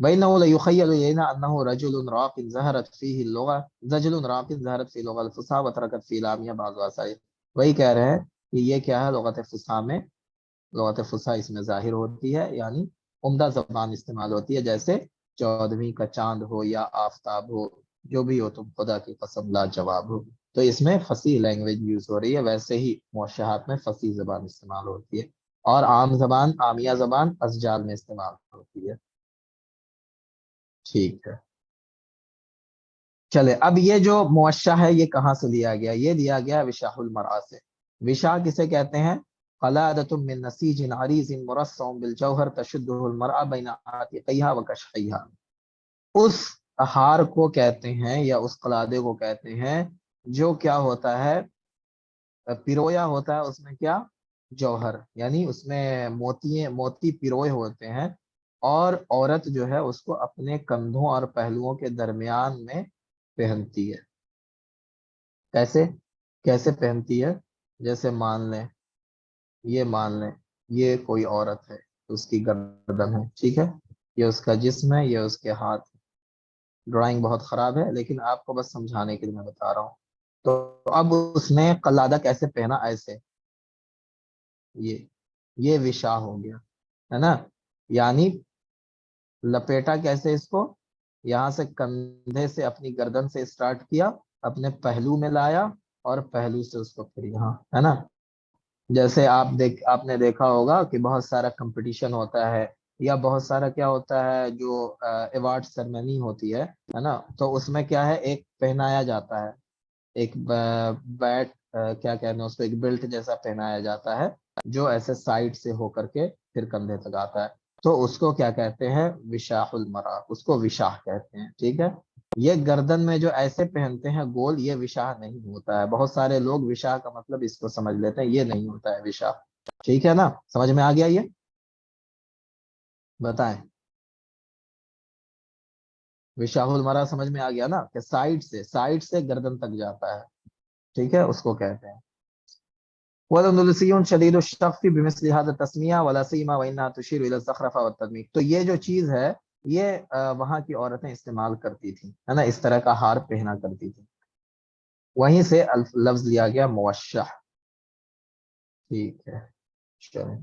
B: وإنه ليخيل إلينا أنه رجل راق ظهرت فيه اللغة رجل راق ظهرت فيه اللغة الفصحى وتركت فيه العامية بعض وسائل. وہی کہہ رہے ہیں کہ یہ کیا ہے، لغت فصحى میں، لغت فصحى اس میں ظاہر ہوتی ہے، یعنی عمدہ زبان استعمال ہوتی ہے، جیسے 14ویں کا چاند ہو یا آفتاب ہو، جو بھی ہو تم خدا کی قسم لاجواب ہو، تو اس میں فصیح لینگویج یوز ہو رہی ہے، ویسے ہی موشحات میں فصیح زبان استعمال ہوتی ہے، اور عام زبان، عامیہ زبان اسجال میں استعمال ہوتی ہے. ٹھیک ہے، چلے اب یہ جو موشح ہے یہ کہاں سے لیا گیا؟ یہ لیا گیا وشاح المرأة سے. وشاح کسے کہتے ہیں؟ قلادۃ من نسیج عریض مرصع بالجوہر تشدہ المرأة بین عاتقیہا وکشفیہا. اس ہار کو کہتے ہیں یا اس قلادے کو کہتے ہیں جو کیا ہوتا ہے، پیرویا ہوتا ہے اس میں کیا، جوہر، یعنی اس میں موتی پیروئے ہوتے ہیں، اور عورت جو ہے اس کو اپنے کندھوں اور پہلوؤں کے درمیان میں پہنتی ہے. کیسے کیسے پہنتی ہے؟ جیسے مان لیں، یہ کوئی عورت ہے، اس کی گردن ہے، ٹھیک ہے، یہ اس کا جسم ہے، یہ اس کے ہاتھ. ڈرائنگ بہت خراب ہے لیکن آپ کو بس سمجھانے کے لیے میں بتا رہا ہوں. تو اب اس نے قلادہ کیسے پہنا؟ ایسے، یہ وشا ہو گیا، ہے نا، یعنی لپیٹا کیسے اس کو؟ یہاں سے کندھے سے اپنی گردن سے اسٹارٹ کیا، اپنے پہلو میں لایا، اور پہلو سے اس کو پھر یہاں، ہے نا. جیسے آپ نے دیکھا ہوگا کہ بہت سارا کمپٹیشن ہوتا ہے، یا بہت سارا کیا ہوتا ہے جو ایوارڈ سرمنی ہوتی ہے نا، تو اس میں کیا ہے، ایک پہنایا جاتا ہے، ایک بیٹ، کیا کہتے ہیں اس کو، ایک بیلٹ جیسا پہنایا جاتا ہے جو ایسے سائڈ سے ہو کر کے پھر کندھے تک آتا ہے، تو اس کو کیا کہتے ہیں؟ وشاح المرأة، اس کو وشاح کہتے ہیں. ٹھیک ہے، یہ گردن میں جو ایسے پہنتے ہیں گول، یہ وشاح نہیں ہوتا ہے. بہت سارے لوگ وشاح کا مطلب اس کو سمجھ لیتے ہیں، یہ نہیں ہوتا ہے وشاح. ٹھیک ہے نا، سمجھ میں آ گیا؟ یہ بتائیں، وشاح المرأة سمجھ میں آ گیا نا، کہ سائڈ سے گردن تک جاتا ہے، ٹھیک ہے، اس کو کہتے ہیں. وَالْأَنْدَلُسِيٌّ شَدِيدُ الشَّغْفِ بِمِثْلِ هَذَا التَّسْمِيَةِ وَلَا سِيَّمَا وَإِنَّهَا تُشِيرُ إِلَى الزَّخْرَفَةِ وَالتَّدْمِيقِ. تو یہ جو چیز ہے، یہ وہاں کی عورتیں استعمال کرتی تھیں، ہے نا، اس طرح کا ہار پہنا کرتی تھیں. وہیں سے لفظ لیا گیا موشح. ٹھیک ہے، چلیں.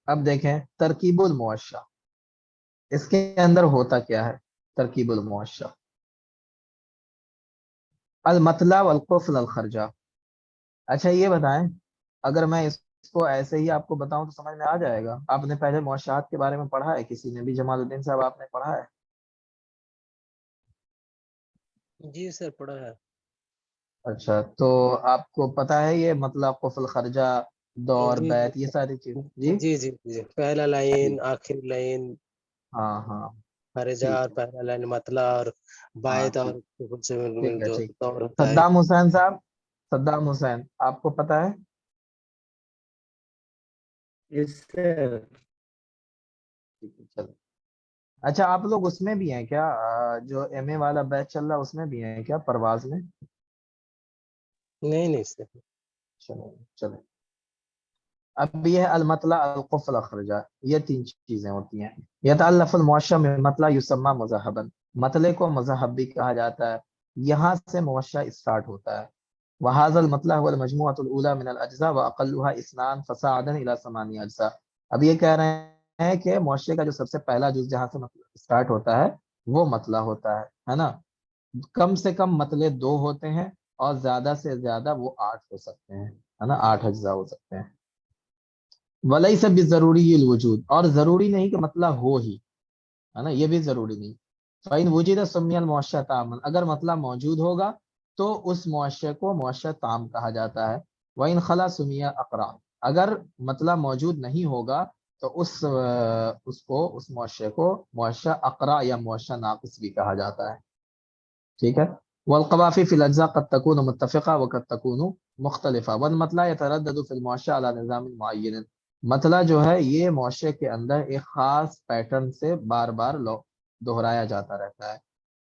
B: اب دیکھیں ترکیب الموشح، اس کے اندر ہوتا کیا ہے؟ ترکیب الموشح، المطلع والقفل الخرجہ. اچھا یہ بتائیں، اگر میں اس کو ایسے ہی آپ کو بتاؤں تو سمجھ میں آ جائے گا؟ آپ نے پہلے موشحات کے بارے میں پڑھا ہے؟ کسی نے بھی؟ جمال الدین صاحب آپ نے پڑھا ہے؟
C: جی سر پڑھا ہے.
B: اچھا، تو آپ کو پتا ہے یہ مطلب قفل خرجہ، دور،
C: جی
B: بیت، یہ ساری چیز؟ جی
C: جی جی جی پہلا لائن،
B: ٹھیک،
C: آخری لائن،
B: ہاں ہاں،
C: خارجہ،
B: ٹھیک
C: اور
B: ہے،
C: پہلا لائن مطلع، اور
B: ہاں
C: بایت، اور
B: ٹھیک، ٹھیک ہے،
C: جو
B: ٹھیک.
C: دور ہوتا ہے.
B: صدام حسین صاحب، صدام حسین آپ کو پتا ہے؟
D: اس سے
B: ٹھیک ہے، چلو. اچھا آپ لوگ اس میں بھی ہیں کیا، جو ایم اے والا بیچ چل رہا ہے اس میں بھی ہیں کیا، پرواز میں؟
C: نہیں سر.
B: چلو چلو. اب یہ المطلع، القفل، اخرجہ، یہ تین چیزیں ہوتی ہیں. یتعلف الموشع میں مطلع یسمى مذہبا، مطلع کو مذہب بھی کہا جاتا ہے، یہاں سے موشع اسٹارٹ ہوتا ہے. وهذا المطلع هو المجموعة الأولى من الأجزاء وأقلها 2 فصاعدا إلى 8 أجزاء. اب یہ کہہ رہے ہیں کہ موشع کا جو سب سے پہلا جز جہاں سے اسٹارٹ ہوتا ہے وہ مطلع ہوتا ہے نا. کم سے کم مطلع 2 ہوتے ہیں، اور زیادہ سے زیادہ وہ 8 ہو سکتے ہیں، ہے نا، 8 اجزاء ہو سکتے ہیں. ولیس بضروری الوجود، اور ضروری نہیں کہ مطلب ہو ہی، ہے نا، یہ بھی ضروری نہیں. فإن وجد سمي الموشع تاما، اگر مطلب موجود ہوگا تو اس موشع کو موشع تام کہا جاتا ہے. وإن خلا سمي اقرا، اگر مطلب موجود نہیں ہوگا تو اس موشع کو موشع اقرا یا موشع ناقص بھی کہا جاتا ہے. ٹھیک ہے. والقوافی فی الاجزاء قد تكون متفقة وقد تكون مختلفة. والمطلع يتردد في الموشع على نظام معين، مطلع جو ہے یہ موشع کے اندر ایک خاص پیٹرن سے بار بار دہرایا جاتا رہتا ہے.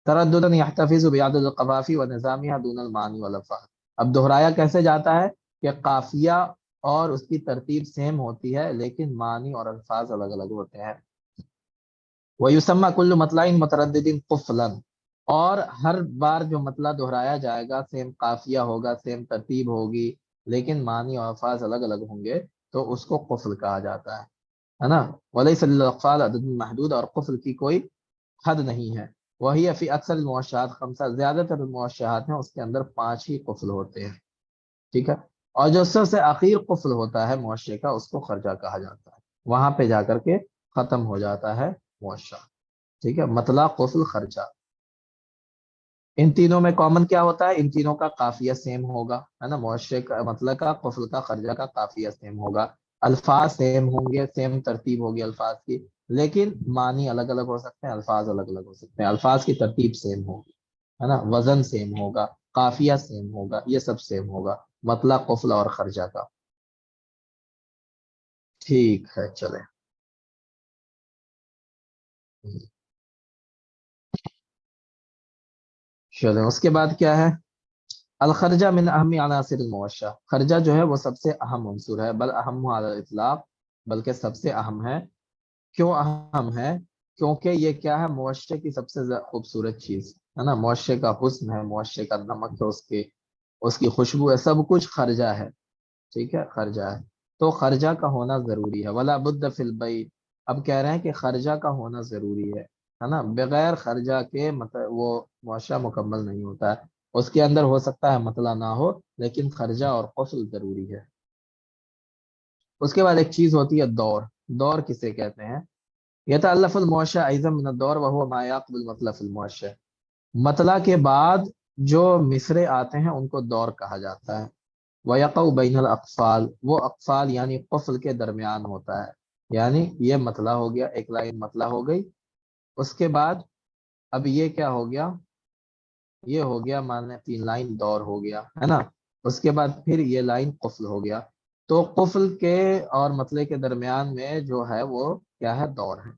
B: ترددا يحتفظ بعدد القوافی ونظامها دون المعانی والالفاظ. اب دہرایا کیسے جاتا ہے کہ قافیہ اور اس کی ترتیب سیم ہوتی ہے لیکن معنی اور الفاظ الگ الگ ہوتے ہیں. وَيُسَمَّى كُلُّ مَطْلَعٍ مُتَرَدِّدٍ قُفْلًا، اور ہر بار جو مطلع دہرایا جائے گا سیم قافیہ ہوگا، سیم ترتیب ہوگی، لیکن معنی اور الفاظ الگ الگ ہوں گے تو اس کو قفل کہا جاتا ہے نا. وَلَيْسَ لِلْأَقْفَالِ عَدَدٌ محدود، اور قفل کی کوئی حد نہیں ہے. وہی فی اکثر الموشحات خمسہ، زیادہ تر موشحات ہیں اس کے اندر 5 ہی قفل ہوتے ہیں. ٹھیک ہے. اور جو سب سے اخیر قفل ہوتا ہے موشے کا اس کو خرجہ کہا جاتا ہے، وہاں پہ جا کر کے ختم ہو جاتا ہے موشہ. ٹھیک ہے. مطلع، قفل، خرجہ، ان تینوں میں کامن کیا ہوتا ہے؟ ان تینوں کا قافیہ سیم ہوگا، ہے نا. معاشرے کا مطلع کا، قفل کا، خرجہ کا قافیہ سیم ہوگا، الفاظ سیم ہوں گے، سیم ترتیب ہوگی الفاظ کی، لیکن معنی الگ الگ ہو سکتے ہیں، الفاظ الگ الگ ہو سکتے ہیں. الفاظ کی ترتیب سیم ہوگی، ہے نا، وزن سیم ہوگا، قافیہ سیم ہوگا، یہ سب سیم ہوگا مطلع، قفل اور خرجہ کا. ٹھیک ہے، چلیں. چلیں اس کے بعد کیا ہے؟ الخرجہ من اہم عناصر الموشہ، خرجہ جو ہے وہ سب سے اہم عنصر ہے، بل اہم علی الاطلاق، بلکہ سب سے اہم ہے. کیوں اہم ہے؟ کیونکہ یہ کیا ہے؟ معاشرے کی سب سے خوبصورت چیز ہے نا، معاشرے کا حسن ہے، معاشرے کا نمک ہے، اس کی خوشبو ہے، سب کچھ خرجہ ہے. ٹھیک ہے، خرجہ ہے تو خرجہ کا ہونا ضروری ہے. ولا بد فی البیع، اب کہہ رہے ہیں کہ خرجہ کا ہونا ضروری ہے نا. بغیر خرجہ کے مطلب وہ معاشرہ مکمل نہیں ہوتا ہے. اس کے اندر ہو سکتا ہے مطلع نہ ہو لیکن خرجہ اور قفل ضروری ہے. اس کے بعد ایک چیز ہوتی ہے دور. دور کسے کہتے ہیں؟ یتألف الموشع ایضا من الدور وهو ما يعقب المطلع في الموشع، مطلع کے بعد جو مصرے آتے ہیں ان کو دور کہا جاتا ہے. وَيَقَعُ بَيْنَ الْأَقْفَالِ، وہ اقفال یعنی قفل کے درمیان ہوتا ہے. یعنی یہ مطلع ہو گیا، ایک لائن مطلع ہو گئی، اس کے بعد اب یہ کیا ہو گیا؟ یہ ہو گیا مان لیں 3 لائن دور ہو گیا، ہے نا. اس کے بعد پھر یہ لائن قفل ہو گیا. تو قفل کے اور مطلع کے درمیان میں جو ہے وہ کیا ہے؟ دور ہے.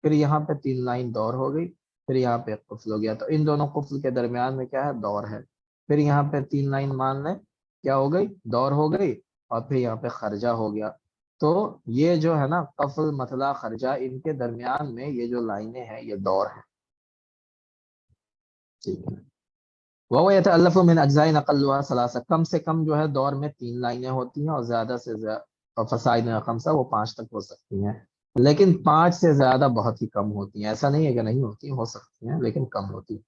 B: پھر یہاں پہ 3 لائن دور ہو گئی، پھر یہاں پہ قفل ہو گیا، تو ان دونوں قفل کے درمیان میں کیا ہے؟ دور ہے. پھر یہاں پہ 3 لائن مان لیں کیا ہو گئی؟ دور ہو گئی، اور پھر یہاں پہ خرجہ ہو گیا. تو یہ جو ہے نا قفل، مطلع، خرجہ، ان کے درمیان میں یہ جو لائنیں ہیں یہ دور ہیں. ٹھیک ہے. وہ یتألف من اجزاء اقلها ثلاثہ، کم سے کم جو ہے دور میں 3 لائنیں ہوتی ہیں، اور زیادہ سے زیادہ فصائد خمسہ وہ 5 تک ہو سکتی ہیں، لیکن 5 سے زیادہ بہت ہی کم ہوتی ہیں. ایسا نہیں ہے کہ نہیں ہوتی، ہو سکتی ہیں لیکن کم ہوتی ہیں.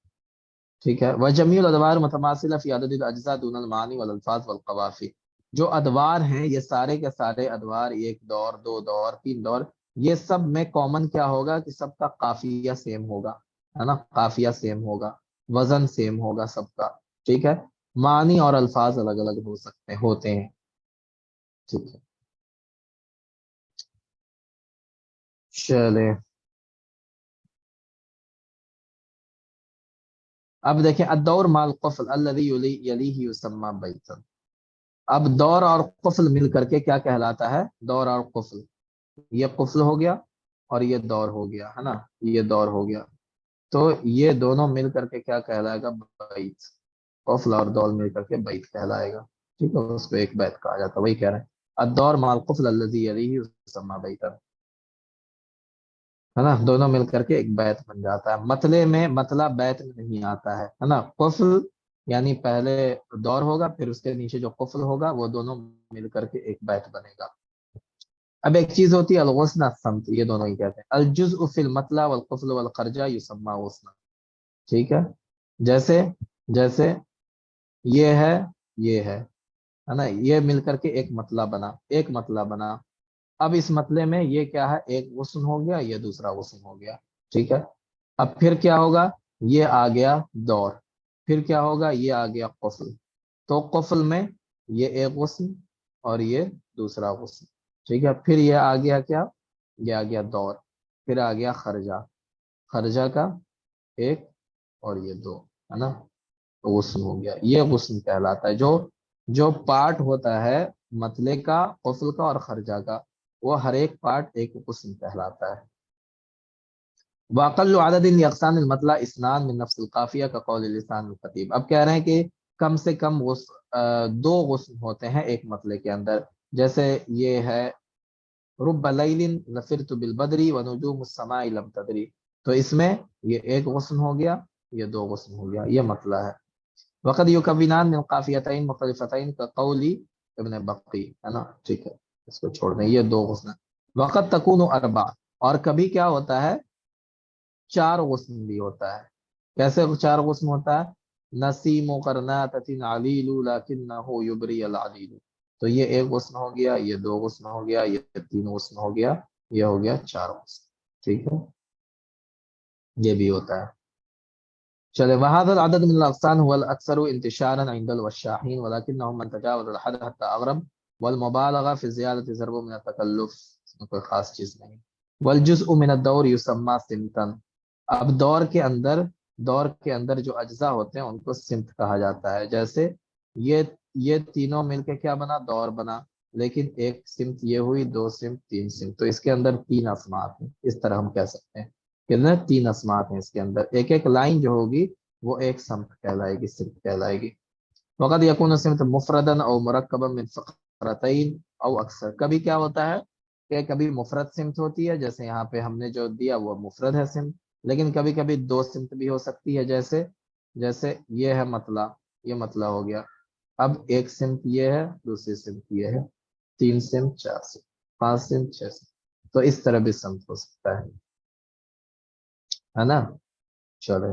B: ٹھیک ہے. وجمیع الادوار متماثلہ فی عدد الاجزاء دون المعانی والالفاظ والقوافی، جو ادوار ہیں یہ سارے کے سارے ادوار، 1 دور، 2 دور، 3 دور، یہ سب میں کامن کیا ہوگا کہ سب کا قافیہ سیم ہوگا، ہے نا، قافیہ سیم ہوگا، وزن سیم ہوگا سب کا. ٹھیک ہے. معنی اور الفاظ الگ الگ ہو سکتے ہوتے ہیں. ٹھیک ہے. چلے اب دیکھیں الدور مع القفل الذي یلیہ یسمى بیتا. اب دور اور قفل مل کر کے کیا کہلاتا ہے؟ دور اور قفل. یہ قفل ہو گیا اور یہ دور ہو گیا، ہے نا، یہ دور ہو گیا. تو یہ دونوں مل کر کے کیا کہلائے گا؟ بیت. قفل اور دور مل کر کے بیت کہلائے گا. ٹھیک ہے، اس کو ایک بیت کہا جاتا ہے. وہی کہہ رہے ہیں الدور مع القفل الذي یلیہ یسمى بیتا، ہے نا. دونوں مل کر کے ایک بیت بن جاتا ہے. مطلع میں مطلع بیت میں نہیں آتا ہے نا. قفل یعنی پہلے دور ہوگا، پھر اس کے نیچے جو قفل ہوگا وہ دونوں مل کر کے ایک بیت بنے گا. اب ایک چیز ہوتی ہے الغصن الصمت، یہ دونوں ہی کہتے ہیں. الجزء فی المطلع والقفل والخرجہ یسمى غصنا. ٹھیک ہے. جیسے جیسے یہ ہے نا، یہ مل کر کے ایک مطلع بنا، ایک مطلع بنا. اب اس مطلع میں یہ کیا ہے؟ ایک غصن ہو گیا، یہ دوسرا غصن ہو گیا. ٹھیک ہے. اب پھر کیا ہوگا؟ یہ آ گیا دور، پھر کیا ہوگا؟ یہ آ گیا قفل. تو قفل میں یہ ایک غصن اور یہ دوسرا غصن. ٹھیک ہے. پھر یہ آ گیا کیا؟ یہ آ گیا دور. پھر آ گیا خرجہ، خرجہ کا ایک اور یہ 2، ہے نا، غصن ہو گیا. یہ غصن کہلاتا ہے. جو پارٹ ہوتا ہے مطلع کا، قفل کا اور خرجہ کا، وہ ہر ایک پارٹ ایک غصن کہلاتا ہے. واقل عدد اقسام المطلع اثنان من نفس القافیہ کا قول لسان الخطیب. اب کہہ رہے ہیں کہ کم سے کم دو غصن ہوتے ہیں ایک مطلع کے اندر. جیسے یہ ہے رب لیل لفرت بالبدری ونجوم السماء لم تدری، تو اس میں یہ ایک غصن ہو گیا، یہ دو غصن ہو گیا، یہ مطلع ہے. وقد یکونان من قافیتین مختلفتین کا قولی ابن بقی، ہے نا. ٹھیک ہے، اس کو چھوڑ دیں، یہ دو غصن. وقد تکون اربع، اور کبھی کیا ہوتا ہے چار غصن بھی ہوتا ہے. کیسے چار غصن ہوتا ہے؟ نسیم قرنات علیل لکنہ یبری العلیل، تو یہ ایک غصن ہو گیا، یہ دو غصن ہو گیا، یہ تین غصن ہو گیا، یہ ہو گیا چار غصن. ٹھیک ہے، یہ بھی ہوتا ہے. چلے وهذا العدد من الاغصان هو الاكثر انتشارا عند الوشاحين ولكنهم من تجاوز الحد حتى اغرب والمبالغه في زياده ضرب من التكلف، کوئی خاص چیز نہیں. والجزء من الدور يسمى سمتا، اب دور کے اندر جو اجزاء ہوتے ہیں ان کو سمت کہا جاتا ہے. جیسے یہ تینوں مل کے کیا بنا؟ دور بنا، لیکن ایک سمت یہ ہوئی، دو سمت، تین سمت، تو اس کے اندر تین اسمات ہیں. اس طرح ہم کہہ سکتے ہیں کہ تین اسمات ہیں اس کے اندر، ایک ایک لائن جو ہوگی وہ ایک سمت کہلائے گی، سمت کہلائے گی. وقد یکون السمت مفردا او مرکبا من فقرتین او اکثر، کبھی کیا ہوتا ہے کہ کبھی مفرد سمت ہوتی ہے، جیسے یہاں پہ ہم نے جو دیا وہ مفرد ہے سمت، لیکن کبھی کبھی دو سمت بھی ہو سکتی ہے. جیسے یہ ہے مطلع، یہ مطلع ہو گیا. اب ایک سمت یہ ہے، دوسری سمت یہ ہے، تین سمت، چار سمت، پانچ سمت، چھ سمت، تو اس طرح بھی سمت ہو سکتا ہے نا. چلے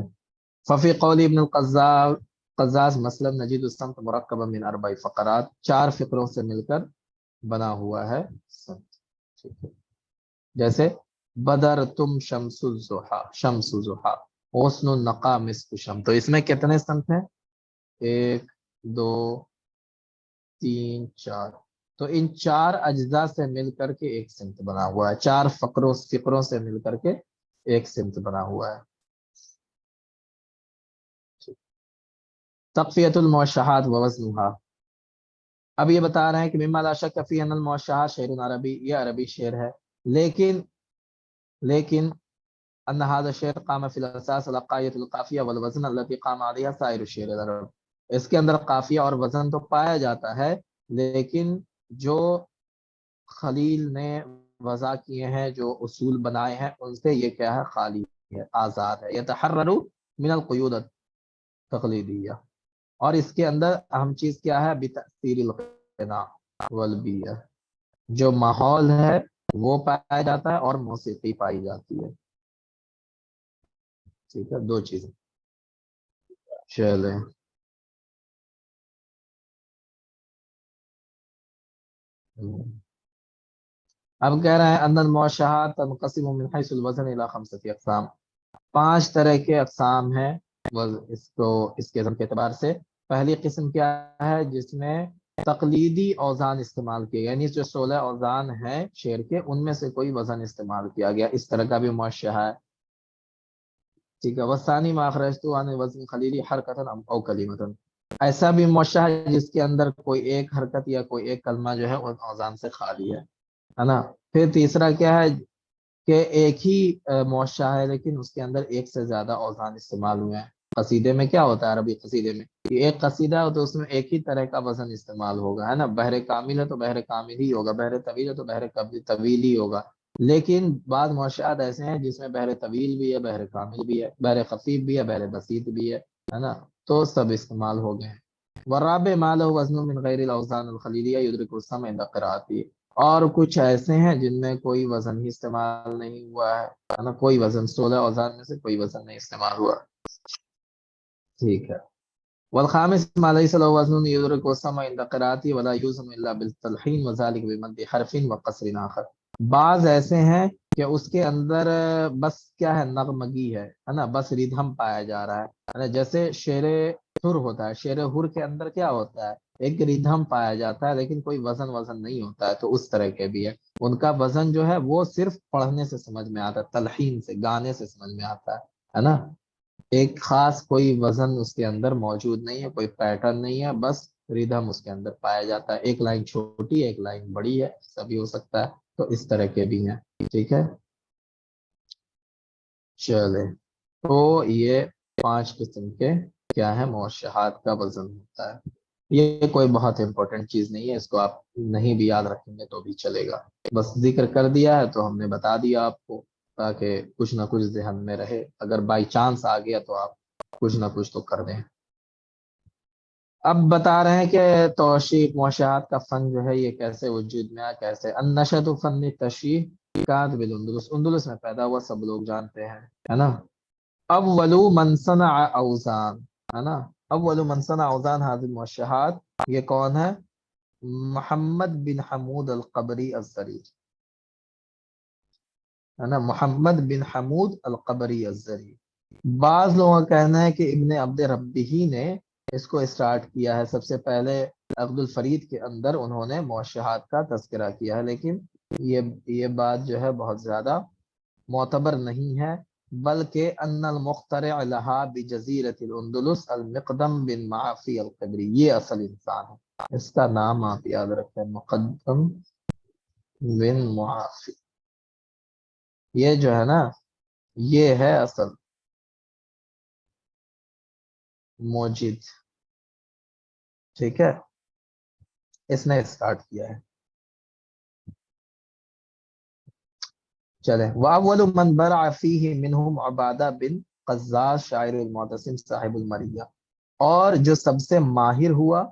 B: ففی قول ابن القزاز مثلا نجید السمت مرکبا من اربع فقرات، چار فقروں سے مل کر بنا ہوا ہے سمت. ٹھیک ہے، جیسے بدر تم شمس الضحا حسن النقا مسک شم، تو اس میں کتنے سمت ہیں؟ ایک، دو، تین، چار. تو ان چار اجزاء سے مل کر کے ایک سمت بنا ہوا ہے، چار فقروں سے مل کر کے ایک سمت بنا ہوا ہے. تقفیت الموشحات ووزنها، اب یہ بتا رہے ہیں کہ مما لا شک فی ان الموشحات شعر عربی، یہ عربی شعر ہے، لیکن ان هذا الشعر قام فی الاساس على قاعدة القافیہ والوزن التي قام عليها سائر الشعر العرب، اس کے اندر قافیہ اور وزن تو پایا جاتا ہے، لیکن جو خلیل نے وضع کیے ہیں، جو اصول بنائے ہیں، ان سے یہ کیا ہے؟ خالی ہے، آزاد ہے. یتحرر من القیود التقلیدیہ، اور اس کے اندر اہم چیز کیا ہے؟ بتأثیر الغناء والبیہ، جو ماحول ہے وہ پایا جاتا ہے اور موسیقی پائی جاتی ہے. ٹھیک ہے، دو چیزیں. چلیں اب کہہ رہے ہیں ان الموشحات تنقسم من حیث الوزن الى خمسة اقسام، پانچ طرح کے اقسام ہیں اس کے وزن کے اعتبار سے. پہلی قسم کیا ہے؟ جس میں تقلیدی اوزان استعمال کیے، یعنی جو 16 اوزان ہیں شعر کے ان میں سے کوئی وزن استعمال کیا گیا، اس طرح کا بھی موشح ہے. ٹھیک ہے. وثانی ما اخرجت عن وزن خلیلی حرکتا او کلمتا، ایسا بھی موشح ہے جس کے اندر کوئی ایک حرکت یا کوئی ایک کلمہ جو ہے ان اوزان سے خالی ہے نا. پھر تیسرا کیا ہے کہ ایک ہی موشح ہے لیکن اس کے اندر ایک سے زیادہ اوزان استعمال ہوئے ہیں. قصیدے میں کیا ہوتا ہے؟ عربی قصیدے میں کہ ایک قصیدہ ہو تو اس میں ایک ہی طرح کا وزن استعمال ہوگا، ہے نا. بحر کامل ہے تو بحر کامل ہی ہوگا، بحر طویل ہے تو بحر طویل ہی ہوگا. لیکن بعض موشحات ایسے ہیں جس میں بحر طویل بھی ہے، بحر کامل بھی ہے، بحر خفیف بھی ہے، بحر بسیط بھی ہے نا. تو سب استعمال ہو گئے ہیں. والرابع ما له وزن من غیر الاوزان الخلیلیہ یدرک السمع عند قراءته، اور کچھ ایسے ہیں جن میں کوئی وزن ہی استعمال نہیں ہوا ہے نا، کوئی وزن 16 اوزان میں سے کوئی وزن نہیں استعمال ہوا. ٹھیک ہے. والخامس ما ليس له وزن يدرك السمع عند قراءته ولا يوزن الا بالتلحين وذلك بمد حرف وقصر آخر، بعض ایسے ہیں کہ اس کے اندر بس کیا ہے؟ نغمگی ہے نا، بس ردھم پایا جا رہا ہے. جیسے شعر حر ہوتا ہے، شعر حر کے اندر کیا ہوتا ہے؟ ایک ردھم پایا جاتا ہے لیکن کوئی وزن نہیں ہوتا ہے. تو اس طرح کے بھی ہے، ان کا وزن جو ہے وہ صرف پڑھنے سے سمجھ میں آتا ہے، تلحین سے، گانے سے سمجھ میں آتا ہے نا. ایک خاص کوئی وزن اس کے اندر موجود نہیں ہے، کوئی پیٹرن نہیں ہے، بس ردھم اس کے اندر پایا جاتا ہے. ایک لائن چھوٹی ہے، ایک لائن بڑی ہے، ایسا بھی ہو سکتا ہے. تو اس طرح کے بھی ہیں. ٹھیک ہے. چلے تو یہ 5 قسم کے کیا ہے موشحات کا وزن ہوتا ہے. یہ کوئی بہت امپورٹنٹ چیز نہیں ہے، اس کو آپ نہیں بھی یاد رکھیں گے تو بھی چلے گا، بس ذکر کر دیا ہے تو ہم نے بتا دیا آپ کو، تاکہ کچھ نہ کچھ ذہن میں رہے، اگر بائی چانس آ گیا تو آپ کچھ نہ کچھ تو کر دیں. اب بتا رہے ہیں کہ توشیح موشحات کا فن جو ہے یہ کیسے وجود میں آیا، کیسے. النشأۃ فن تشیح کانت بالاندلس، اندلس میں پیدا ہوا، سب لوگ جانتے ہیں، ہے نا. اول من صنع اوزان، ہے نا. اول من صنع اوزان هذه الموشحات، یہ کون ہے؟ محمد بن حمود القبری الزری، ہے نا. محمد بن حمود القبری الزری. بعض لوگوں کا کہنا ہے کہ ابن عبد ربی ہی نے اس کو اسٹارٹ کیا ہے، سب سے پہلے عبد الفرید کے اندر انہوں نے موشحات کا تذکرہ کیا ہے، لیکن یہ بات جو ہے بہت زیادہ معتبر نہیں ہے، بلکہ ان المخترع لها بجزیرۃ الاندلس المقدم بن معافی القبری، یہ اصل انسان ہے. اس کا نام آپ یاد رکھیں، مقدم بن معافی. یہ جو ہے نا یہ ہے اصل موجد، ٹھیک ہے، اس نے اسٹارٹ کیا ہے. چلیں. واول من برع فیہ منہم عبادہ بن قزاز شاعر المعتصم صاحب المریہ، اور جو سب سے ماہر ہوا،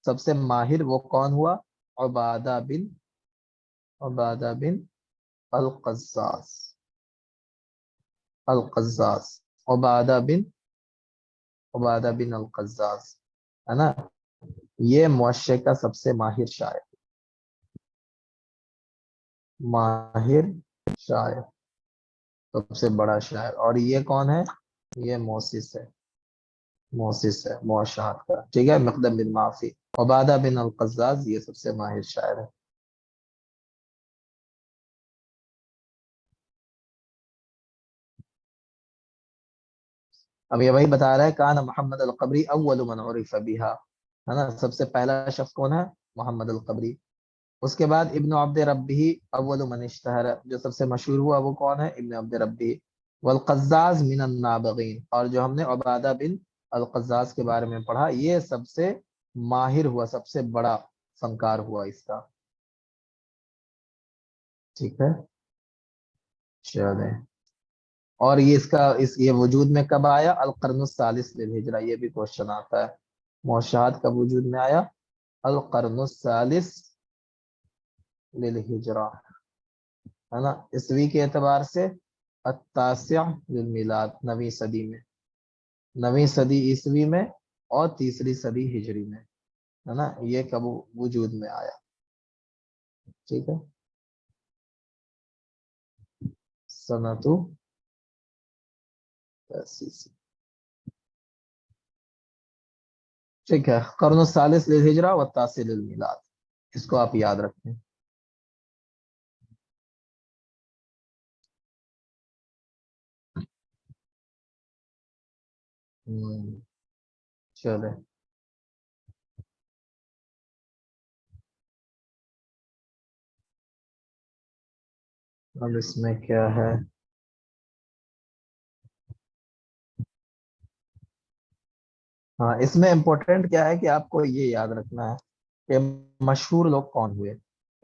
B: سب سے ماہر وہ کون ہوا؟ عبادہ بن القزاز، القزاز، عبادہ بن القزاز، ہے نا. یہ معاشرے کا سب سے ماہر شاعر، ماہر شاعر، سب سے بڑا شاعر. اور یہ کون ہے؟ یہ موسس ہے، موسس ہے موشحات کا، ٹھیک ہے. مقدم بن معافی، عبادہ بن القزاز، یہ سب سے ماہر شاعر ہے. اب یہ وہی بتا رہا ہے، کان محمد القبری اول من عرف بها، ہے نا. سب سے پہلا شخص کون ہے؟ محمد القبری. اس کے بعد ابن عبد ربی اول من اشتہر، جو سب سے مشہور ہوا وہ کون ہے؟ ابن عبد ربی. والقزاز من النابغین، اور جو ہم نے عبادہ بن القزاز کے بارے میں پڑھا، یہ سب سے ماہر ہوا، سب سے بڑا فنکار ہوا اس کا، ٹھیک ہے. چلیں. اور یہ یہ وجود میں کب آیا؟ القرن الثالث للہجرہ، یہ بھی کوشچن آتا ہے. موشحات کب وجود میں آیا؟ القرن الثالث للہجرہ، ہے نا. عیسوی کے اعتبار سے التاسع للمیلاد، 9ویں صدی میں، 9ویں صدی عیسوی میں اور تیسری صدی ہجری میں، ہے نا. یہ کب وجود میں آیا، ٹھیک ہے. سنتو تاسیس، ٹھیک ہے. قرن الثالث للہجرہ والتاسع للمیلاد، اس کو آپ یاد رکھیں. چلے. اب اس میں کیا ہے؟ ہاں، اس میں امپورٹنٹ کیا ہے کہ آپ کو یہ یاد رکھنا ہے کہ مشہور لوگ کون ہوئے.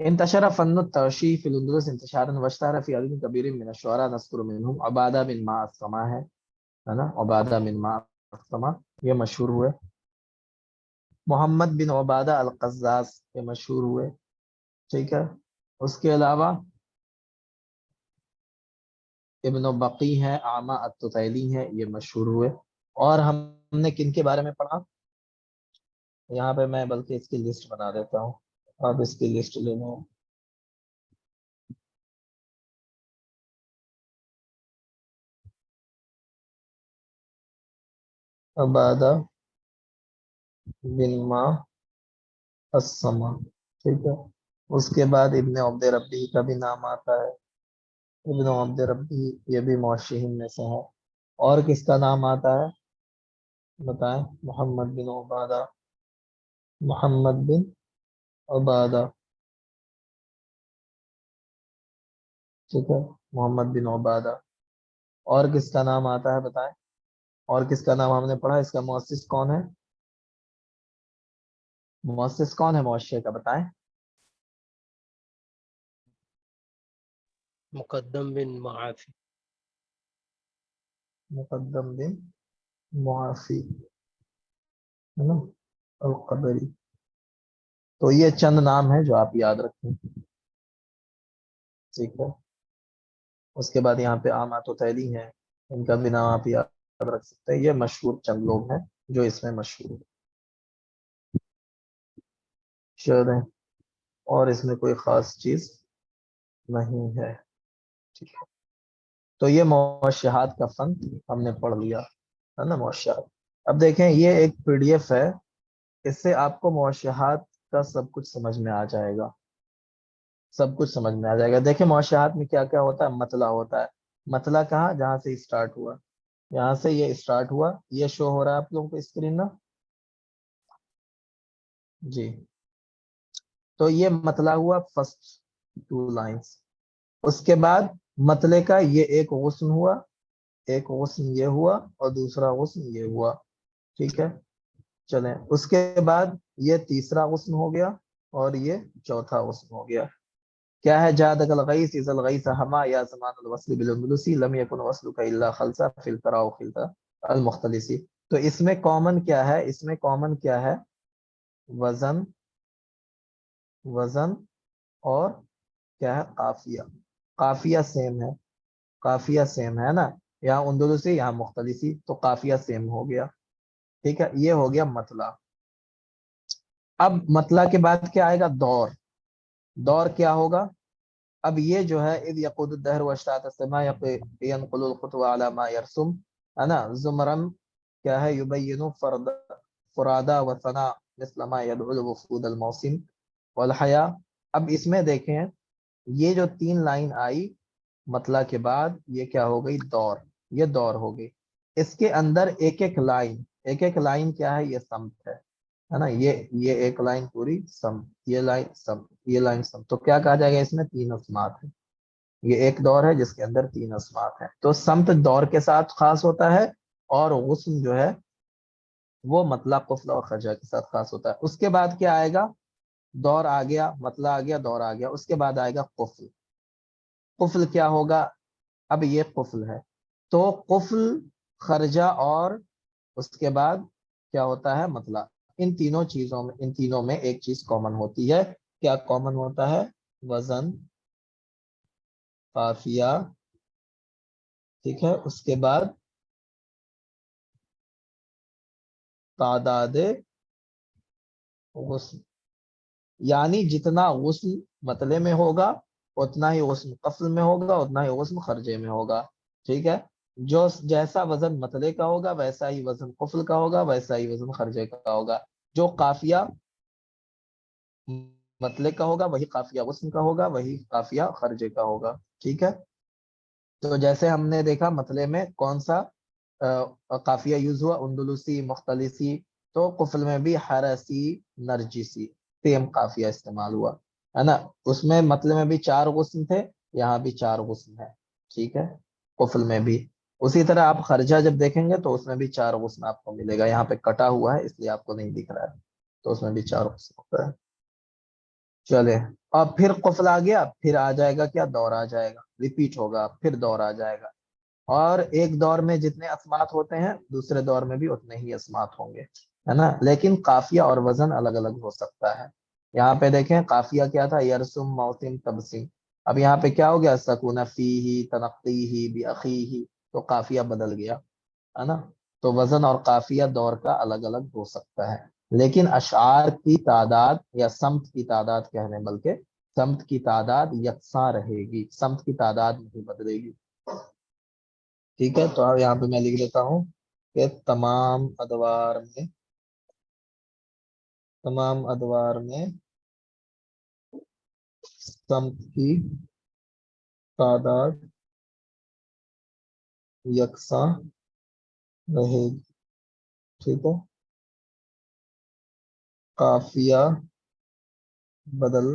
B: انتشر فن الترشیح فی الاندلس انتشارا واشتہر فی عدد کبیر من الشعراء نذکر منہم عبادہ بن معصمہ، ہے نا. عبادہ بن معصمہ یہ مشہور ہوئے. محمد بن عبادہ القزاز یہ مشہور ہوئے، ٹھیک ہے. اس کے علاوہ ابن بقی ہیں، اعمہ الطفیلی ہیں، یہ مشہور ہوئے. اور ہم نے کن کے بارے میں پڑھا؟ یہاں پہ میں بلکہ اس کی لسٹ بنا دیتا ہوں، آپ اس کی لسٹ لے لو. عبادہ بن معصمہ، ٹھیک ہے. اس کے بعد ابن عبد ربی کا بھی نام آتا ہے. ابن عبد ربی یہ بھی موشحین میں سے ہے. اور کس کا نام آتا ہے بتائیں؟ محمد بن عبادہ، محمد بن عبادہ، ٹھیک ہے. محمد بن عبادہ. اور کس کا نام آتا ہے بتائیں؟ اور کس کا نام ہم نے پڑھا؟ اس کا مؤسس کون ہے؟ مؤسس کون ہے معاشرے کا، بتائیں؟
C: مقدم بن معافی.
B: مقدم بن معافی ہے نا القبری. تو یہ چند نام ہیں جو آپ یاد رکھیں. ٹھیک ہے. اس کے بعد یہاں پہ عامات و تیلی ہیں، ان کا بھی نام آپ یاد رکھ سکتے ہیں. یہ مشہور چند لوگ ہیں جو اس میں مشہور ہیں. چلیں، اور اس میں کوئی خاص چیز نہیں ہے. ٹھیک ہے. تو یہ موشحات کا فن ہم نے پڑھ لیا ہے نا. موشحات، اب دیکھیں یہ ایک پی ڈی ایف ہے، اس سے آپ کو موشحات کا سب کچھ سمجھ میں آ جائے گا. سب کچھ سمجھ میں آ جائے گا. دیکھیں موشحات میں کیا کیا ہوتا ہے. مطلع ہوتا ہے. مطلع کہاں؟ جہاں سے اسٹارٹ ہوا، یہاں سے یہ اسٹارٹ ہوا، یہ شو ہو رہا ہے آپ لوگوں کو اسکرین نا. جی، تو یہ مطلع ہوا فرسٹ 2 لائنز. اس کے بعد مطلع کا یہ ایک غصن ہوا، ایک غصن یہ ہوا، اور دوسرا غصن یہ ہوا. ٹھیک ہے. چلیں، اس کے بعد یہ تیسرا غصن ہو گیا اور یہ چوتھا غصن ہو گیا. کیا ہے؟ جادک الغیث اذ الغیث ہما یا زمان الوصل بالاندلسی لم یکن وصلک الا خلصا فی الترا خلطا المختلسی. تو اس میں کامن کیا ہے؟ اس میں کامن کیا ہے؟ وزن، وزن اور کیا ہے؟ قافیہ. قافیہ سیم ہے، قافیہ سیم ہے نا. یہاں اندلسی، یہاں مختلفی، تو قافیہ سیم ہو گیا. ٹھیک ہے. یہ ہو گیا مطلع. اب مطلع کے بعد کیا آئے گا؟ دور. دور کیا ہوگا؟ اب یہ جو ہے اذ یقود الدہر واشتاعت السماء ینقل الخطو علی ما یرسم ہے نا. زمرم کیا ہے؟ یبین فرادا وثنا مثل ما یدعو الوفود الموسم والحیا. اب اس میں دیکھیں یہ جو 3 لائن آئی مطلع کے بعد، یہ کیا ہو گئی؟ دور. یہ دور ہو گئی. اس کے اندر ایک ایک لائن، ایک ایک لائن کیا ہے؟ یہ سمت ہے نا. یہ ایک لائن پوری سمت، یہ لائن سمت، یہ لائن سمت. تو کیا کہا جائے گا؟ اس میں 3 اسمات ہیں. یہ ایک دور ہے جس کے اندر 3 اسمات ہیں. تو سمت دور کے ساتھ خاص ہوتا ہے، اور غصن جو ہے وہ مطلع قفل اور خرجہ کے ساتھ خاص ہوتا ہے. اس کے بعد کیا آئے گا؟ دور آ گیا، مطلع آ گیا، دور آ گیا. اس کے بعد آئے گا قفل. قفل کیا ہوگا؟ اب یہ قفل ہے، تو قفل، خرجہ اور اس کے بعد کیا ہوتا ہے؟ مطلع. ان تینوں چیزوں میں، ان تینوں میں ایک چیز کامن ہوتی ہے. کیا کامن ہوتا ہے؟ وزن، قافیہ. ٹھیک ہے. اس کے بعد تعداد غسل، یعنی جتنا غسل مطلع میں ہوگا اتنا ہی غسل قفل میں ہوگا، اتنا ہی غسل خرجے میں ہوگا. ٹھیک ہے. جو جیسا وزن مطلع کا ہوگا ویسا ہی وزن قفل کا ہوگا، ویسا ہی وزن خرجے کا ہوگا. جو قافیہ مطلع کا ہوگا وہی قافیہ غسل کا ہوگا، وہی قافیہ خرجے کا ہوگا. ٹھیک ہے. تو جیسے ہم نے دیکھا مطلع میں کون سا قافیہ یوز ہوا؟ اندلسی، مختلسی. تو قفل میں بھی حرسی، نرجسی، سیم قافیہ استعمال ہوا ہے نا. اس میں مطلع میں بھی 4 غصن تھے، یہاں بھی 4 غصن ہے. ٹھیک ہے. قفل میں بھی اسی طرح آپ خرجہ جب دیکھیں گے تو اس میں بھی 4 غصن آپ کو ملے گا. یہاں پہ کٹا ہوا ہے اس لیے آپ کو نہیں دکھ رہا ہے، تو اس میں بھی 4 غصن ہوتا ہے. چلے، اور پھر قفل آ گیا، پھر آ جائے گا کیا؟ دور آ جائے گا. ریپیٹ ہوگا، پھر دور آ جائے گا. اور ایک دور میں جتنے اسمات ہوتے ہیں دوسرے دور میں بھی اتنے ہی اسمات ہوں گے ہے نا. لیکن قافیہ اور وزن الگ الگ ہو سکتا ہے. یہاں پہ دیکھیں قافیہ کیا تھا؟ یرسم، موسم، تبسم. اب یہاں پہ کیا ہو گیا؟ سکون فیہ، تنقیہ، باخیہ. تو قافیہ بدل گیا ہے نا. تو وزن اور قافیہ دور کا الگ الگ ہو سکتا ہے، لیکن اشعار کی تعداد یا سمت کی تعداد کہنے، بلکہ سمت کی تعداد یکساں رہے گی، سمت کی تعداد نہیں بدلے گی. ٹھیک ہے. تو یہاں پہ میں لکھ لیتا ہوں کہ تمام ادوار میں سمت کی تعداد یکساں رہے گی. ٹھیک ہے. قافیہ بدل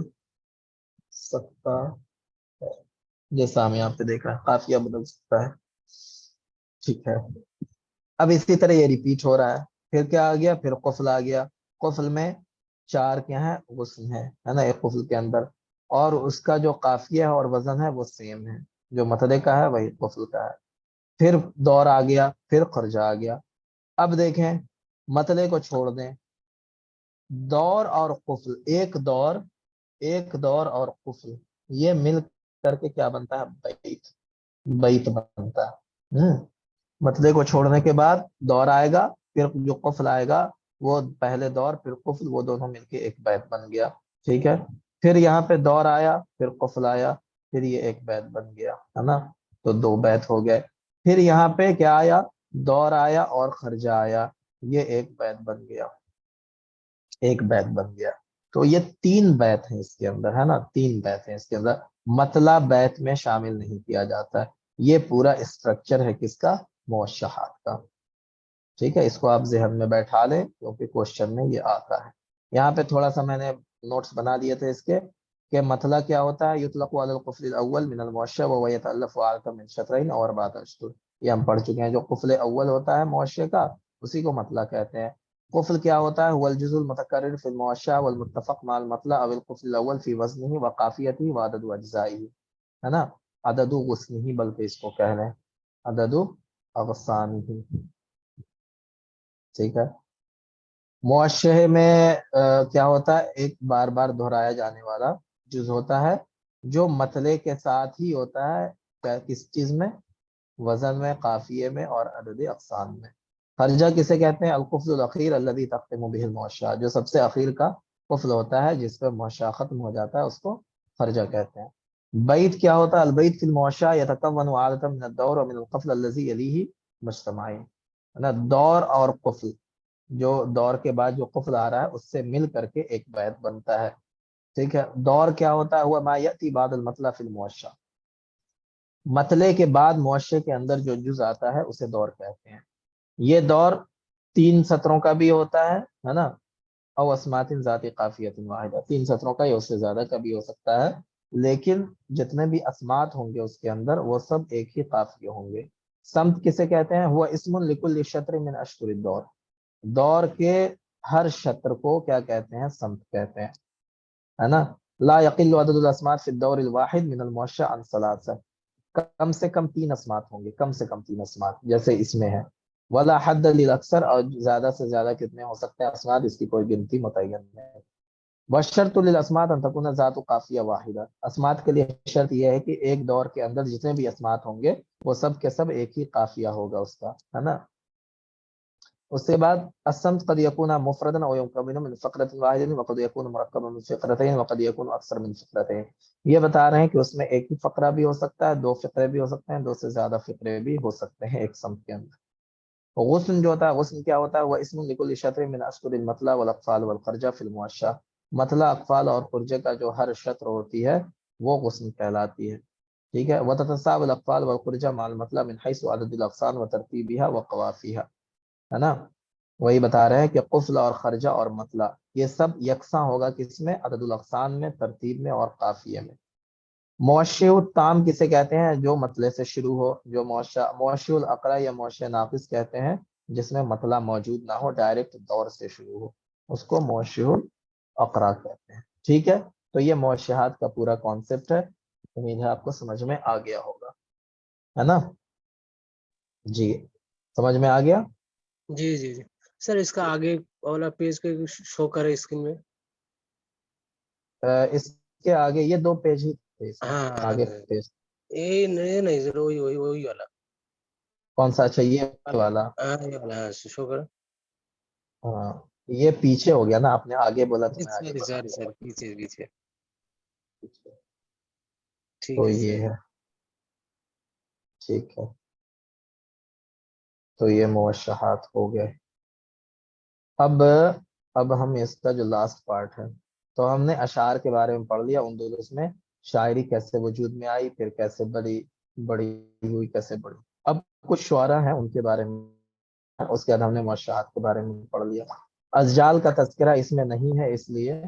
B: سکتا ہے، جیسا ہم یہاں پہ دیکھ رہے ہیں قافیہ بدل سکتا ہے. ٹھیک ہے. اب اسی طرح یہ ریپیٹ ہو رہا ہے. پھر کیا آ گیا؟ پھر قفل آ گیا. قفل میں 4 کیا ہیں؟ غسل ہے نا ایک قفل کے اندر, اور اس کا جو قافیہ ہے اور وزن ہے وہ سیم ہے, جو متلے کا ہے وہی قفل کا ہے. پھر دور آ گیا, پھر خرجہ آ گیا. اب دیکھیں متلے کو چھوڑ دیں, دور اور قفل, ایک دور اور قفل, یہ مل کر کے کیا بنتا ہے؟ بیت بنتا ہے. متلے کو چھوڑنے کے بعد دور آئے گا, پھر جو قفل آئے گا وہ پہلے دور پھر قفل, وہ دونوں مل کے ایک بیت بن گیا. ٹھیک ہے, پھر یہاں پہ دور آیا, پھر قفل آیا, پھر یہ ایک بیت بن گیا, ہے نا, تو 2 بیت ہو گئے. پھر یہاں پہ کیا آیا؟ دور آیا اور خرجہ آیا, یہ ایک بیت بن گیا, ایک بیت بن گیا. تو یہ 3 بیت ہیں اس کے اندر, ہے نا, 3 بیت ہیں اس کے اندر. مطلع بیت میں شامل نہیں کیا جاتا ہے. یہ پورا اسٹرکچر ہے کس کا؟ موشحات کا. ٹھیک ہے, اس کو آپ ذہن میں بیٹھا لیں کیونکہ کوشچن میں یہ آتا ہے. یہاں پہ تھوڑا سا میں نے نوٹس بنا دیے تھے اس کے, کہ مطلع کیا ہوتا ہے؟ یطلق علی القفل الاول من الموشع وهو يتألف عادة من شطرين اور 4 اشطر. یہ ہم پڑھ چکے ہیں. جو قفل اول ہوتا ہے موشع کا اسی کو مطلع کہتے ہیں. قفل کیا ہوتا ہے؟ هو الجزء المتكرر في الموشع والمتفق مع المطلع او القفل الاول في وزنه وقافيته وعدد اجزائه, ہے نا, عدد غصنه بلکہ اس کو کہہ رہے ہیں عدد اغصانه. ٹھیک ہے, موشح میں کیا ہوتا ہے؟ ایک بار بار دہرایا جانے والا جز ہوتا ہے جو مطلع کے ساتھ ہی ہوتا ہے. کس چیز میں؟ وزن میں, قافیے میں اور عدد اقسام میں. خرجہ کسے کہتے ہیں؟ القفل الاخیر الذي تختم به الموشع, جو سب سے اخیر کا قفل ہوتا ہے جس پہ موشع ختم ہو جاتا ہے اس کو خرجہ کہتے ہیں. بیت کیا ہوتا ہے؟ البیت فی الموشع يتكون عادة من الدور ومن القفل الذي يليه مجتمعين, ہے نا, دور اور قفل, جو دور کے بعد جو قفل آ رہا ہے اس سے مل کر کے ایک بیت بنتا ہے. ٹھیک ہے, دور کیا ہوتا ہے؟ ہوا ما یأتی بعد المطلع فی الموشع, مطلع کے بعد موشع کے اندر جو جز آتا ہے اسے دور کہتے ہیں. یہ دور 3 سطروں کا بھی ہوتا ہے نا, او اسمات ذات قافیت واحدہ, 3 سطروں کا یا اس سے زیادہ کا بھی ہو سکتا ہے, لیکن جتنے بھی اسمات ہوں گے اس کے اندر وہ سب ایک ہی قافیے ہوں گے. سمت کسے کہتے ہیں؟ ہوا اسم لکل شطر من اشطر الدور, دور کے ہر شطر کو کیا کہتے ہیں؟ سمت کہتے ہیں, ہے نا. لا یقل عدد الاسمات فی الدور الواحد من الموشع عن 3, کم سے کم 3 اسمات ہوں گے, کم سے کم 3 اسمات جیسے اس میں ہے. ولا حد للاکثر, اور زیادہ سے زیادہ کتنے ہو سکتے ہیں اسمات, اس کی کوئی گنتی متعین نہیں. والشرط للاسمات ان تكون ذات قافیہ واحدہ, اسمات کے لیے شرط یہ ہے کہ ایک دور کے اندر جتنے بھی اسمات ہوں گے وہ سب کے سب ایک ہی قافیہ ہوگا اس کا, ہے نا. اس کے بعد الصمت قد يكون مفردا او يكون من فقرة واحدة وقد يكون مركبا من فقرتين وقد يكون اكثر من فقرتين. یہ بتا رہے ہیں کہ اس میں ایک ہی فقرہ بھی ہو سکتا ہے, 2 فقرے بھی ہو سکتے ہیں, 2 سے زیادہ فقرے بھی ہو سکتے ہیں ایک صمت کے اندر. غصن جو ہوتا ہے, غصن کیا ہوتا ہے؟ وہ اسم لکل شطر من اشطر المطلع والاقفال والخرجہ فی الموشع, مطلع, اقفال اور خرجے کا جو ہر شطر ہوتی ہے وہ غصن کہلاتی ہے. ٹھیک ہے, وتتساوى الاقفال والخرجہ مع المطلع من حيث عدد الاغصان وترتیبها وقوافیها, ہے نا. وہی بتا رہے ہیں کہ قفل اور خرجہ اور مطلع یہ سب یکساں ہوگا کس میں؟ عدد الاغصان میں, ترتیب میں اور قافیے میں. موشع التام کسے کہتے ہیں؟ جو مطلع سے شروع ہو, جو موشع الاقرا یا موشع ناقص کہتے ہیں جس میں مطلع موجود نہ ہو, ڈائریکٹ دور سے شروع ہو, اس کو موشع الاقرا کہتے ہیں. ٹھیک ہے, تو یہ موشحات کا پورا کانسیپٹ ہے, امید ہے آپ کو سمجھ میں آ گیا ہوگا, ہے نا. جی, سمجھ میں آ گیا.
C: جی جی جی سر اس کا آگے والا پیج کے شو کرے اسکرین میں.
B: اس کے آگے یہ 2 پیج ہی تھے اس میں,
C: ہاں
B: آگے پیج
C: نہیں سر وہی والا.
B: کون سا چاہیے والا؟
C: ہاں یہ والا شو کرا.
B: ہاں, یہ پیچھے ہو گیا نا, آپ نے آگے بولا تو میں آگے
C: سوری
B: بڑھا
C: سوری
B: دیا.
C: سر پیچھے ٹھیک
B: تو
C: ہے
B: یہ
C: سر.
B: ہے, ٹھیک ہے, تو یہ موشحات ہو گئے. اب ہم اس کا جو لاسٹ پارٹ ہے, تو ہم نے اشعار کے بارے میں پڑھ لیا, ان دونوں میں شاعری کیسے وجود میں آئی, پھر کیسے بڑی ہوئی, کیسے بڑی. اب کچھ شعراء ہیں ان کے بارے میں, اس کے بعد ہم نے موشحات کے بارے میں پڑھ لیا. ازجال کا تذکرہ اس میں نہیں ہے, اس لیے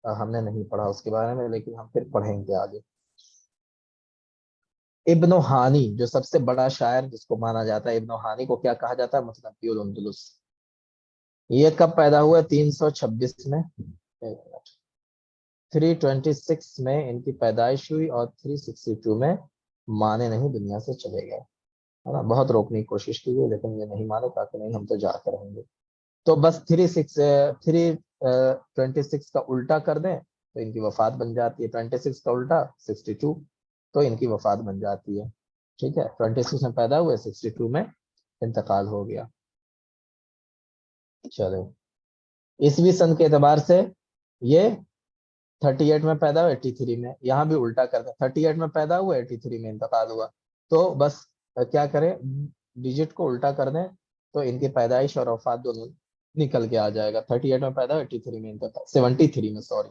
B: ہم نے نہیں پڑھا اس کے بارے میں, لیکن ہم پھر پڑھیں گے آگے. ابن ہانی جو سب سے بڑا شاعر جس کو مانا جاتا ہے، ابن ہانی کو کیا کہا جاتا ہے؟ متنبی الاندلس۔ یہ کب پیدا ہوا؟ 326 میں، 326 میں ان کی پیدائش ہوئی اور 362 میں مانے نہیں، دنیا سے چلے گئے، ہے نا۔ بہت روکنے کی کوشش کی گئی لیکن یہ نہیں مانے، کہا کہ نہیں ہم تو جا کر رہیں گے۔ تو بس 326 کا الٹا کر دیں تو ان کی وفات بن جاتی ہے، 26 کا الٹا 62 تو ان کی وفات بن جاتی ہے، ٹھیک ہے۔ 26 میں پیدا ہوئے، 62 میں انتقال ہو گیا۔ چلو عیسوی سن کے اعتبار سے یہ 38 میں پیدا ہوا، 83 میں، یہاں بھی الٹا کر دیں، 38 میں پیدا ہوا، 83 میں انتقال ہوا، تو بس کیا کریں، ڈیجٹ کو الٹا کر دیں تو ان کی پیدائش اور وفات دونوں نکل کے آ جائے گا۔ 38 میں پیدا ہوا، 83 میں انتقال، 73 میں، سوری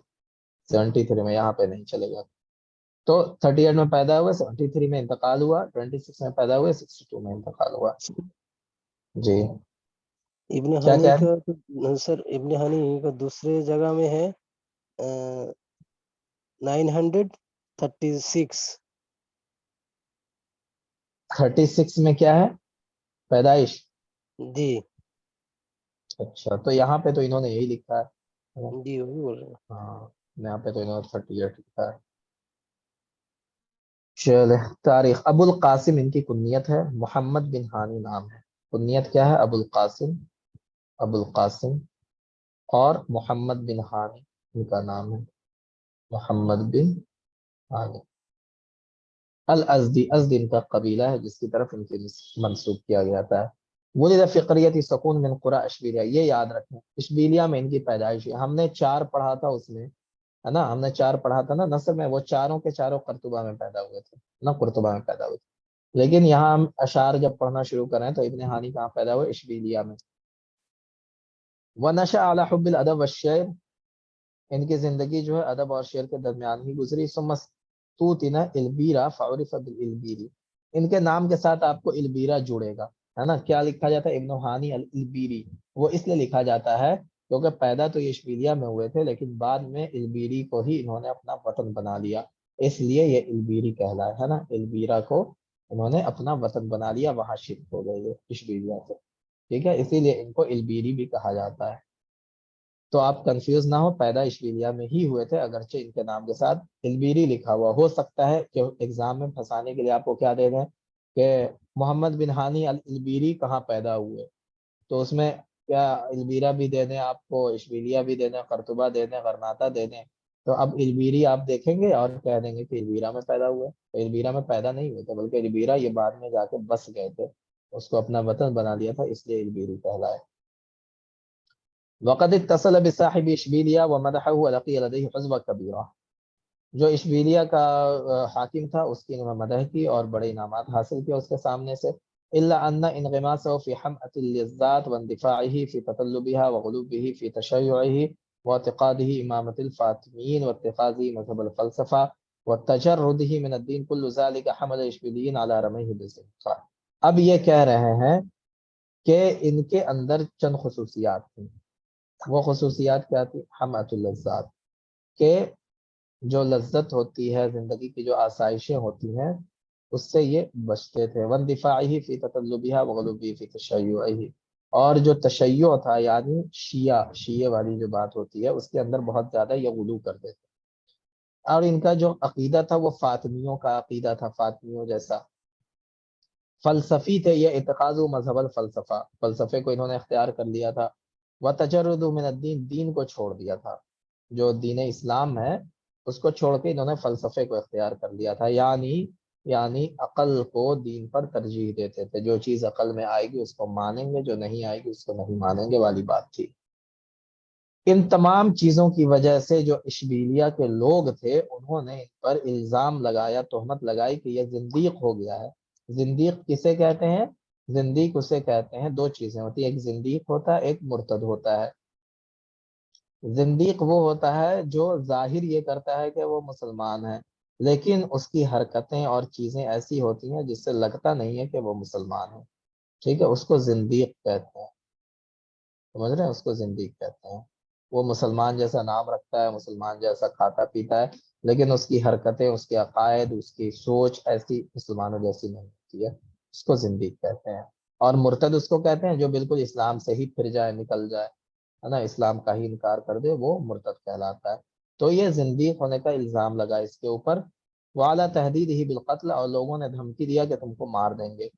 B: 73 میں، یہاں پہ نہیں چلے گا۔ تو 38 میں پیدا ہوا، 73 میں انتقال ہوا، 26 میں پیدا ہوئے، 62 میں انتقال ہوا۔ جی
C: ابن
B: کیا
C: ہانی
B: کہہ رہے
C: کا سر، ابن ہانی کا دوسرے جگہ میں ہے 936۔
B: 36 میں کیا ہے پیدائش؟
C: جی
B: اچھا تو یہاں پہ تو انہوں نے یہی لکھا ہے،
C: جی وہی بول رہے ہیں۔
B: ہاں یہاں پہ تو انہوں نے 38 لکھا ہے۔ چلے تاریخ، ابو القاسم ان کی کنیت ہے، محمد بن ہانی نام ہے، کنیت کیا ہے؟ ابو القاسم، ابو القاسم، اور محمد بن ہانی ان کا نام ہے، محمد بن ہانی الازدی، ازد ان کا قبیلہ ہے جس کی طرف ان کی منسوب کیا گیا تھا۔ ولد فی قریۃ سکون من قرى اشبیلیہ، یہ یاد رکھیں اشبیلیہ میں ان کی پیدائش ہوئی۔ ہم نے 4 پڑھا تھا اس میں، ہے نا، ہم نے 4 پڑھا تھا نا نصب میں، وہ چاروں کے چاروں قرطبہ میں پیدا ہوئے تھے نا، قرطبہ میں پیدا ہوئے تھے، لیکن یہاں ہم اشعار جب پڑھنا شروع کریں تو ابن ہانی کہاں پیدا ہوئے؟ اشبیلیہ میں۔ ونشأ علی حب الادب والشعر، ان کی زندگی جو ہے ادب اور شعر کے درمیان ہی گزری۔ ثم استوطن البیرا فعرف بالالبیری، ان کے نام کے ساتھ آپ کو البیرا جڑے گا، ہے نا۔ کیا لکھا جاتا ہے؟ ابن ہانی البیری، وہ اس لیے لکھا جاتا ہے کیونکہ پیدا تو یہ اشبیلیہ میں ہوئے تھے لیکن بعد میں البیری کو ہی انہوں نے اپنا وطن بنا لیا، اس لیے یہ البیری کہلایا، ہے نا۔ البیرا کو انہوں نے اپنا وطن بنا لیا، وہاں شفٹ ہو گئے یہ اشبیلیہ سے، ٹھیک ہے، اسی لیے ان کو البیری بھی کہا جاتا ہے۔ تو آپ کنفیوز نہ ہو، پیدا اشبیلیہ میں ہی ہوئے تھے اگرچہ ان کے نام کے ساتھ البیری لکھا ہوا ہو سکتا ہے کہ ایگزام میں پھنسانے کے لیے آپ کو کیا دے دیں کہ محمد بن ہانی البیری کہاں پیدا ہوئے، تو اس میں کیا البیرا بھی دے دیں آپ کو، اشبیلیہ بھی دے دیں، قرطبہ دے دیں، غرناطہ دے دیں، تو اب البیری آپ دیکھیں گے اور کہہ دیں گے کہ البیرا میں پیدا ہوئے، تو البیرا میں پیدا نہیں ہوئے تھے بلکہ البیرا یہ بعد میں جا کے بس گئے تھے، اس کو اپنا وطن بنا لیا تھا، اس لیے البیری کہلائے۔ وقد اتصل بصاحب اشبیلیہ ومدحه ولقی لدیہ حزب کبیرہ، جو اشبیلیہ کا حاکم تھا اس کی انہوں نے مدح کی اور بڑے انعامات حاصل کیا اس کے سامنے سے۔ الا ان انغماسه في حمأة اللذات واندفاعه في تطلبها وغلوبه في تشيعه واعتقاده امامة الفاطميين واتخاذه مذهب الفلسفة وتجرده من الدين كل ذلك حمل الاشبیلیین على رميه بالزندقة۔ اب یہ کہہ رہے ہیں کہ ان کے اندر چند خصوصیات تھیں، وہ خصوصیات کیا تھی؟ حمأة اللذات، کہ جو لذت ہوتی ہے زندگی کی، جو آسائشیں ہوتی ہیں اس سے یہ بچتے تھے۔ واندفاعہ فی تطلبها وغلوبہ فی تشیعہ، اور جو تشیع تھا یعنی شیعہ والی جو بات ہوتی ہے اس کے اندر بہت زیادہ یہ غلو کرتے تھے، اور ان کا جو عقیدہ تھا وہ فاطمیوں کا عقیدہ تھا، فاطمیوں جیسا۔ فلسفی تھے یہ، اتخاذ مذہب الفلسفہ، فلسفے کو انہوں نے اختیار کر لیا تھا۔ وتجرد من الدین، دین کو چھوڑ دیا تھا، جو دین اسلام ہے اس کو چھوڑ کے انہوں نے فلسفے کو اختیار کر لیا تھا، یعنی عقل کو دین پر ترجیح دیتے تھے، جو چیز عقل میں آئے گی اس کو مانیں گے، جو نہیں آئے گی اس کو نہیں مانیں گے والی بات تھی۔ ان تمام چیزوں کی وجہ سے جو اشبیلیہ کے لوگ تھے انہوں نے ان پر الزام لگایا، تہمت لگائی کہ یہ زندیق ہو گیا ہے۔ زندیق کسے کہتے ہیں؟ زندیق اسے کہتے ہیں، 2 چیزیں ہوتی ہیں، ایک زندیق ہوتا ہے، ایک مرتد ہوتا ہے۔ زندیق وہ ہوتا ہے جو ظاہر یہ کرتا ہے کہ وہ مسلمان ہے لیکن اس کی حرکتیں اور چیزیں ایسی ہوتی ہیں جس سے لگتا نہیں ہے کہ وہ مسلمان ہے، ٹھیک ہے، اس کو زندیق کہتے ہیں، سمجھ رہے ہیں، اس کو زندیق کہتے ہیں۔ وہ مسلمان جیسا نام رکھتا ہے، مسلمان جیسا کھاتا پیتا ہے لیکن اس کی حرکتیں، اس کے عقائد، اس کی سوچ ایسی مسلمانوں جیسی نہیں ہوتی ہے، اس کو زندیق کہتے ہیں۔ اور مرتد اس کو کہتے ہیں جو بالکل اسلام سے ہی پھر جائے، نکل جائے، ہے نا، اسلام کا ہی انکار کر دے، وہ مرتد کہلاتا ہے۔ تو یہ زندیق ہونے کا الزام لگا اس کے اوپر، وعلیٰ تحدید ہی بالقتل، اور لوگوں نے دھمکی دیا کہ تم کو مار دیں گے۔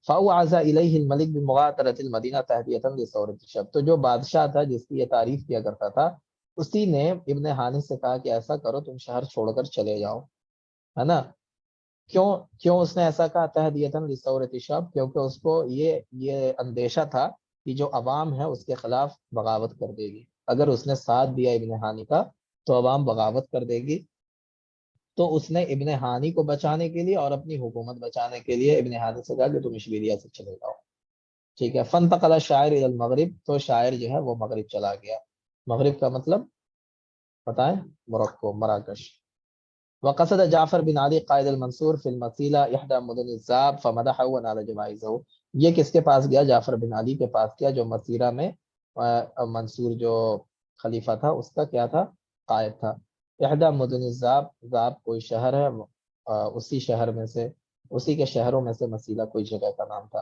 B: فَأُوعَزَ إِلَيْهِ الْمَلِكُ بِمُغَادَرَةِ الْمَدِينَةِ تَهْدِيَةً لِثَوْرَةِ الشَّبْ، تو جو بادشاہ تھا جس کی یہ تعریف کیا کرتا تھا، اسی نے ابن حانث سے کہا کہ ایسا کرو تم شہر چھوڑ کر چلے جاؤ، ہے نا۔ کیوں کیوں اس نے ایسا کہا تہدیتاً لثورۃ الشعب؟ کیونکہ اس کو یہ اندیشہ تھا کہ جو عوام ہے اس کے خلاف بغاوت کر دے گی، اگر اس نے ساتھ دیا ابن ہانی کا تو عوام بغاوت کر دے گی۔ تو اس نے ابن ہانی کو بچانے کے لیے اور اپنی حکومت بچانے کے لیے ابن ہانی سے کہا کہ تم اشبیلیہ سے چلے جاؤ، ٹھیک ہے۔ فانتقل الشاعر الى المغرب، تو شاعر جو ہے وہ مغرب چلا گیا۔ مغرب کا مطلب بتائیں؟ موروکو، مراکش۔ وقصد جعفر بن علی قائد المنصور فی المسیلہ احدى مدن الزاب فمدحه ونال جوائزه، یہ کس کے پاس گیا؟ جعفر بن علی کے پاس گیا، جو مسیرہ میں منصور جو خلیفہ تھا اس کا کیا تھا؟ قائد تھا۔ احدى مدن الزاب، زاب کوئی شہر ہے، اسی شہر میں سے، اسی کے شہروں میں سے مسیلہ کوئی جگہ کا نام تھا۔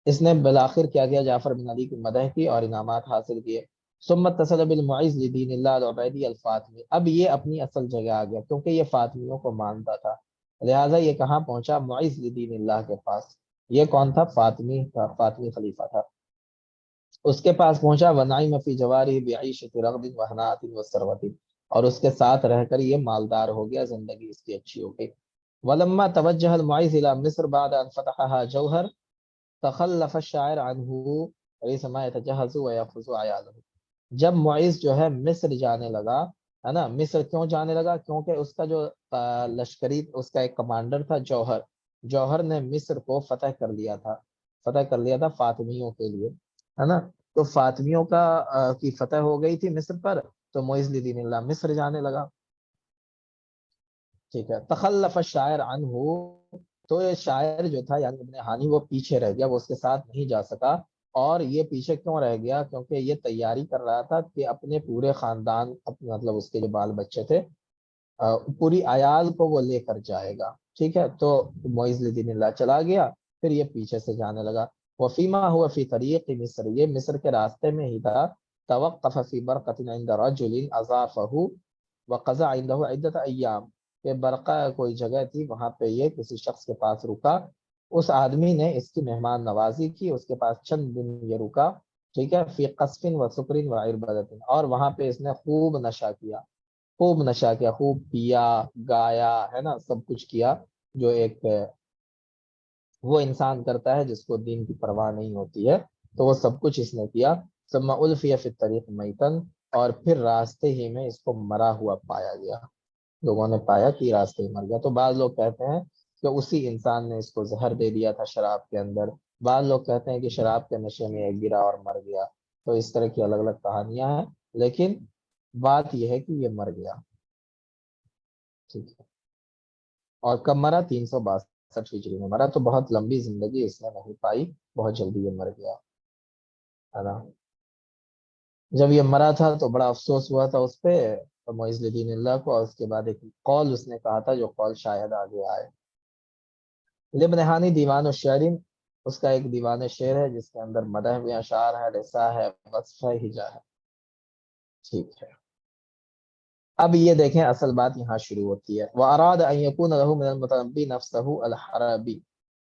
B: اس نے بالآخر کیا کیا؟ جعفر بن علی کی مدح کی اور انعامات حاصل کیے۔ ثم اتصل بالمعز لدین اللہ العبیدی الفاطمی، اب یہ اپنی اصل جگہ آ گیا کیونکہ یہ فاطمیوں کو مانتا تھا، لہٰذا یہ کہاں پہنچا؟ معز لدین اللہ کے پاس۔ یہ کون تھا؟ فاطمی تھا، فاطمی خلیفہ تھا، اس کے پاس پہنچا۔ ونعیم فی جوارہ بعیشۃ رغد وہناۃ وثروۃ، اور اس کے ساتھ رہ کر یہ مالدار ہو گیا، زندگی اس کی اچھی ہو گئی۔ ولما توجہ المعز الی مصر بعد ان فتحها جوہر تخلف الشاعر عنہ وليس ما يتجهز ويأخذ عياله، جب معیز جو ہے مصر جانے لگا، ہے نا، مصر کیوں جانے لگا؟ کیونکہ اس کا جو لشکری، اس کا ایک کمانڈر تھا جوہر، جوہر نے مصر کو فتح کر لیا تھا، فتح کر لیا تھا فاطمیوں کے لیے، ہے نا۔ تو فاطمیوں کا کی فتح ہو گئی تھی مصر پر، تو معیز لدین اللہ مصر جانے لگا، ٹھیک ہے۔ تخلف الشاعر عنہ، تو یہ شاعر جو تھا یعنی ابن ہانی وہ پیچھے رہ گیا، وہ اس کے ساتھ نہیں جا سکا۔ اور یہ پیچھے کیوں رہ گیا؟ کیونکہ یہ تیاری کر رہا تھا کہ اپنے پورے خاندان، مطلب اس کے جو بال بچے تھے، پوری عیال کو وہ لے کر جائے گا، ٹھیک ہے۔ تو معیز الدین اللہ چلا گیا، پھر یہ پیچھے سے جانے لگا۔ وفیما ہوا فی طریق مصر، یہ مصر کے راستے میں ہی تھا۔ توقف فی برقۃ عند رجل اضافہ وقضى عنده عدۃ ایام، کہ برقہ کوئی جگہ تھی، وہاں پہ یہ کسی شخص کے پاس رکا، اس آدمی نے اس کی مہمان نوازی کی، اس کے پاس چند دن یہ رکا، ٹھیک ہے۔ فی قصف و سکر و عربدۃ، اور وہاں پہ اس نے خوب نشہ کیا، خوب نشہ کیا، خوب پیا، گایا، ہے نا، سب کچھ کیا جو ایک وہ انسان کرتا ہے جس کو دین کی پرواہ نہیں ہوتی ہے، تو وہ سب کچھ اس نے کیا۔ ثم الفی فی الطریق میتن، اور پھر راستے ہی میں اس کو مرا ہوا پایا گیا، لوگوں نے پایا کہ راستے ہی مر گیا۔ تو بعض لوگ کہتے ہیں کہ اسی انسان نے اس کو زہر دے دیا تھا شراب کے اندر، بعض لوگ کہتے ہیں کہ شراب کے نشے میں ایک گرا اور مر گیا، تو اس طرح کی الگ الگ کہانیاں ہیں، لیکن بات یہ ہے کہ یہ مر گیا، ٹھیک ہے۔ اور کب مرا؟ 362 ہجری میں مرا، تو بہت لمبی زندگی اس نے نہیں پائی، بہت جلدی یہ مر گیا، ہے نا۔ جب یہ مرا تھا تو بڑا افسوس ہوا تھا اس پہ، معیز الدین اللہ کو، اور اس کے بعد ایک قول اس نے کہا تھا جو قول شاید آگے آئے۔ لابن ہانی دیوان الشعرین، اس کا ایک دیوان شعر ہے جس کے اندر مدح بھی اشعار ہے، رسا ہے، وصف ہے، ہجا ہے، ٹھیک ہے۔ اب یہ دیکھیں اصل بات یہاں شروع ہوتی ہے۔ وَأَرَادَ أَن يَكُونَ لَهُ مِنَ الْمُتَنَبِّي نَفْسَهُ الْحَرَبِي،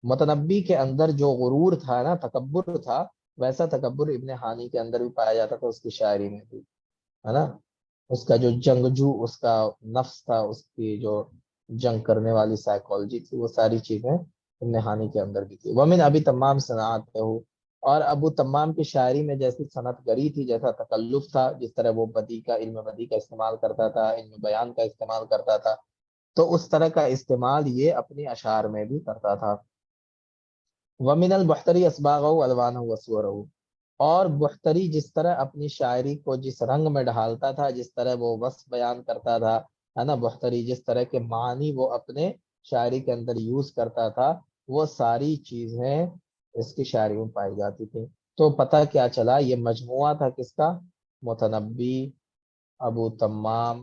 B: متنبی کے اندر جو غرور تھا نا، تکبر تھا، ویسا تکبر ابن ہانی کے اندر بھی پایا جاتا تھا، اس کی شاعری میں بھی، ہے نا۔ اس کا جو جنگجو اس کا نفس تھا، اس کی جو جنگ کرنے والی سائیکالوجی تھی، وہ ساری چیزیں ابن ہانی کے اندر بھی تھی۔ ومن ابی تمام صنعت ہو، اور ابو تمام کی شاعری میں جیسی صنعت گری تھی، جیسا تکلف تھا، جس طرح وہ بدی کا، علم بدی کا استعمال کرتا تھا، علم بیان کا استعمال کرتا تھا، تو اس طرح کا استعمال یہ اپنی اشعار میں بھی کرتا تھا۔ ومن البحتری اسباغہ الوانہ وصورہ، اور بحتری جس طرح اپنی شاعری کو جس رنگ میں ڈھالتا تھا، جس طرح وہ وصف بیان کرتا تھا، ہے نا، بحتری جس طرح کے معنی وہ اپنے شاعری کے اندر یوز کرتا تھا، وہ ساری چیزیں اس کی شاعری میں پائی جاتی تھی۔ تو پتہ کیا چلا؟ یہ مجموعہ تھا کس کا؟ متنبی، ابو تمام،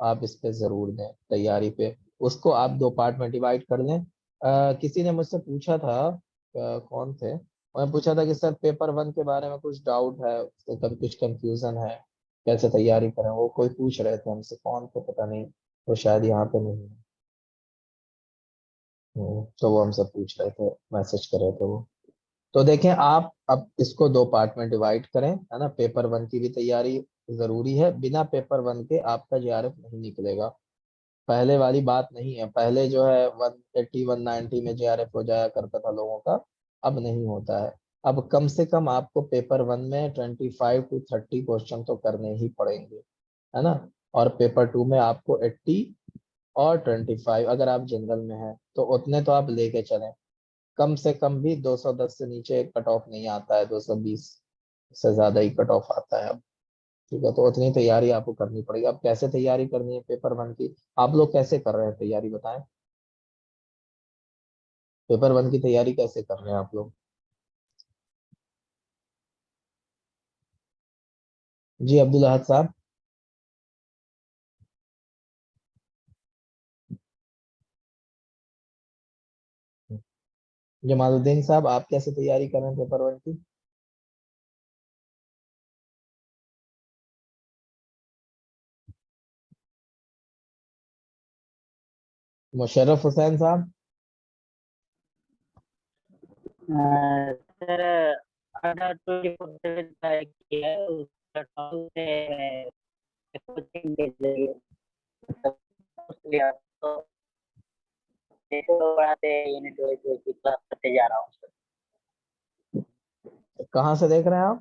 B: آپ اس پہ ضرور دیں تیاری پہ. اس کو آپ 2 پارٹ میں ڈیوائڈ کر لیں. کسی نے مجھ سے پوچھا تھا کون تھے, میں پوچھا تھا کہ سر پیپر 1 کے بارے میں کچھ ڈاؤٹ ہے, اس سے کبھی کچھ کنفیوژن ہے, کیسے تیاری کریں, وہ کوئی پوچھ رہے تھے ہم سے, کون تھے پتہ نہیں, وہ شاید یہاں پہ نہیں ہے. تو وہ ہم سے پوچھ رہے تھے, میسج کر رہے تھے وہ. تو دیکھیں آپ اب اس کو 2 پارٹ میں ڈیوائڈ کریں, ہے نا. پیپر 1 کی بھی تیاری ضروری ہے, بنا پیپر 1 کے آپ کا JRF نہیں نکلے گا. پہلے والی بات نہیں ہے, پہلے جو ہے 180 190 میں JRF ہو جایا کرتا تھا لوگوں کا, اب نہیں ہوتا ہے. اب کم سے کم آپ کو پیپر 1 میں 25 to 30 کوشچن تو کرنے ہی پڑیں گے, ہے نا. اور پیپر 2 میں آپ کو 80 اور 25, اگر آپ جنرل میں ہیں تو اتنے تو آپ لے کے چلیں. کم سے کم بھی 210 سے نیچے کٹ آف نہیں آتا ہے, 220 سے زیادہ ہی کٹ آف آتا ہے اب. ٹھیک ہے, تو اتنی تیاری آپ کو کرنی پڑے گی. اب کیسے تیاری کرنی ہے پیپر 1 کی, آپ لوگ کیسے کر رہے ہیں تیاری, بتائیں. پیپر 1 کی تیاری کیسے کر رہے ہیں آپ لوگ؟ جی عبدالاحد صاحب. جمال الدین صاحب, آپ کیسے تیاری کر رہے ہیں پیپر 1 کی؟ مشرف حسین صاحب.
D: سر اگر 24/7 کا کیا ہے اس کا ٹاؤن سے کوچنگ کے ذریعے تو پڑھاتے یونٹ وائز کی کلاس کرتے جا رہا ہوں سر.
B: کہاں سے دیکھ رہے ہیں آپ؟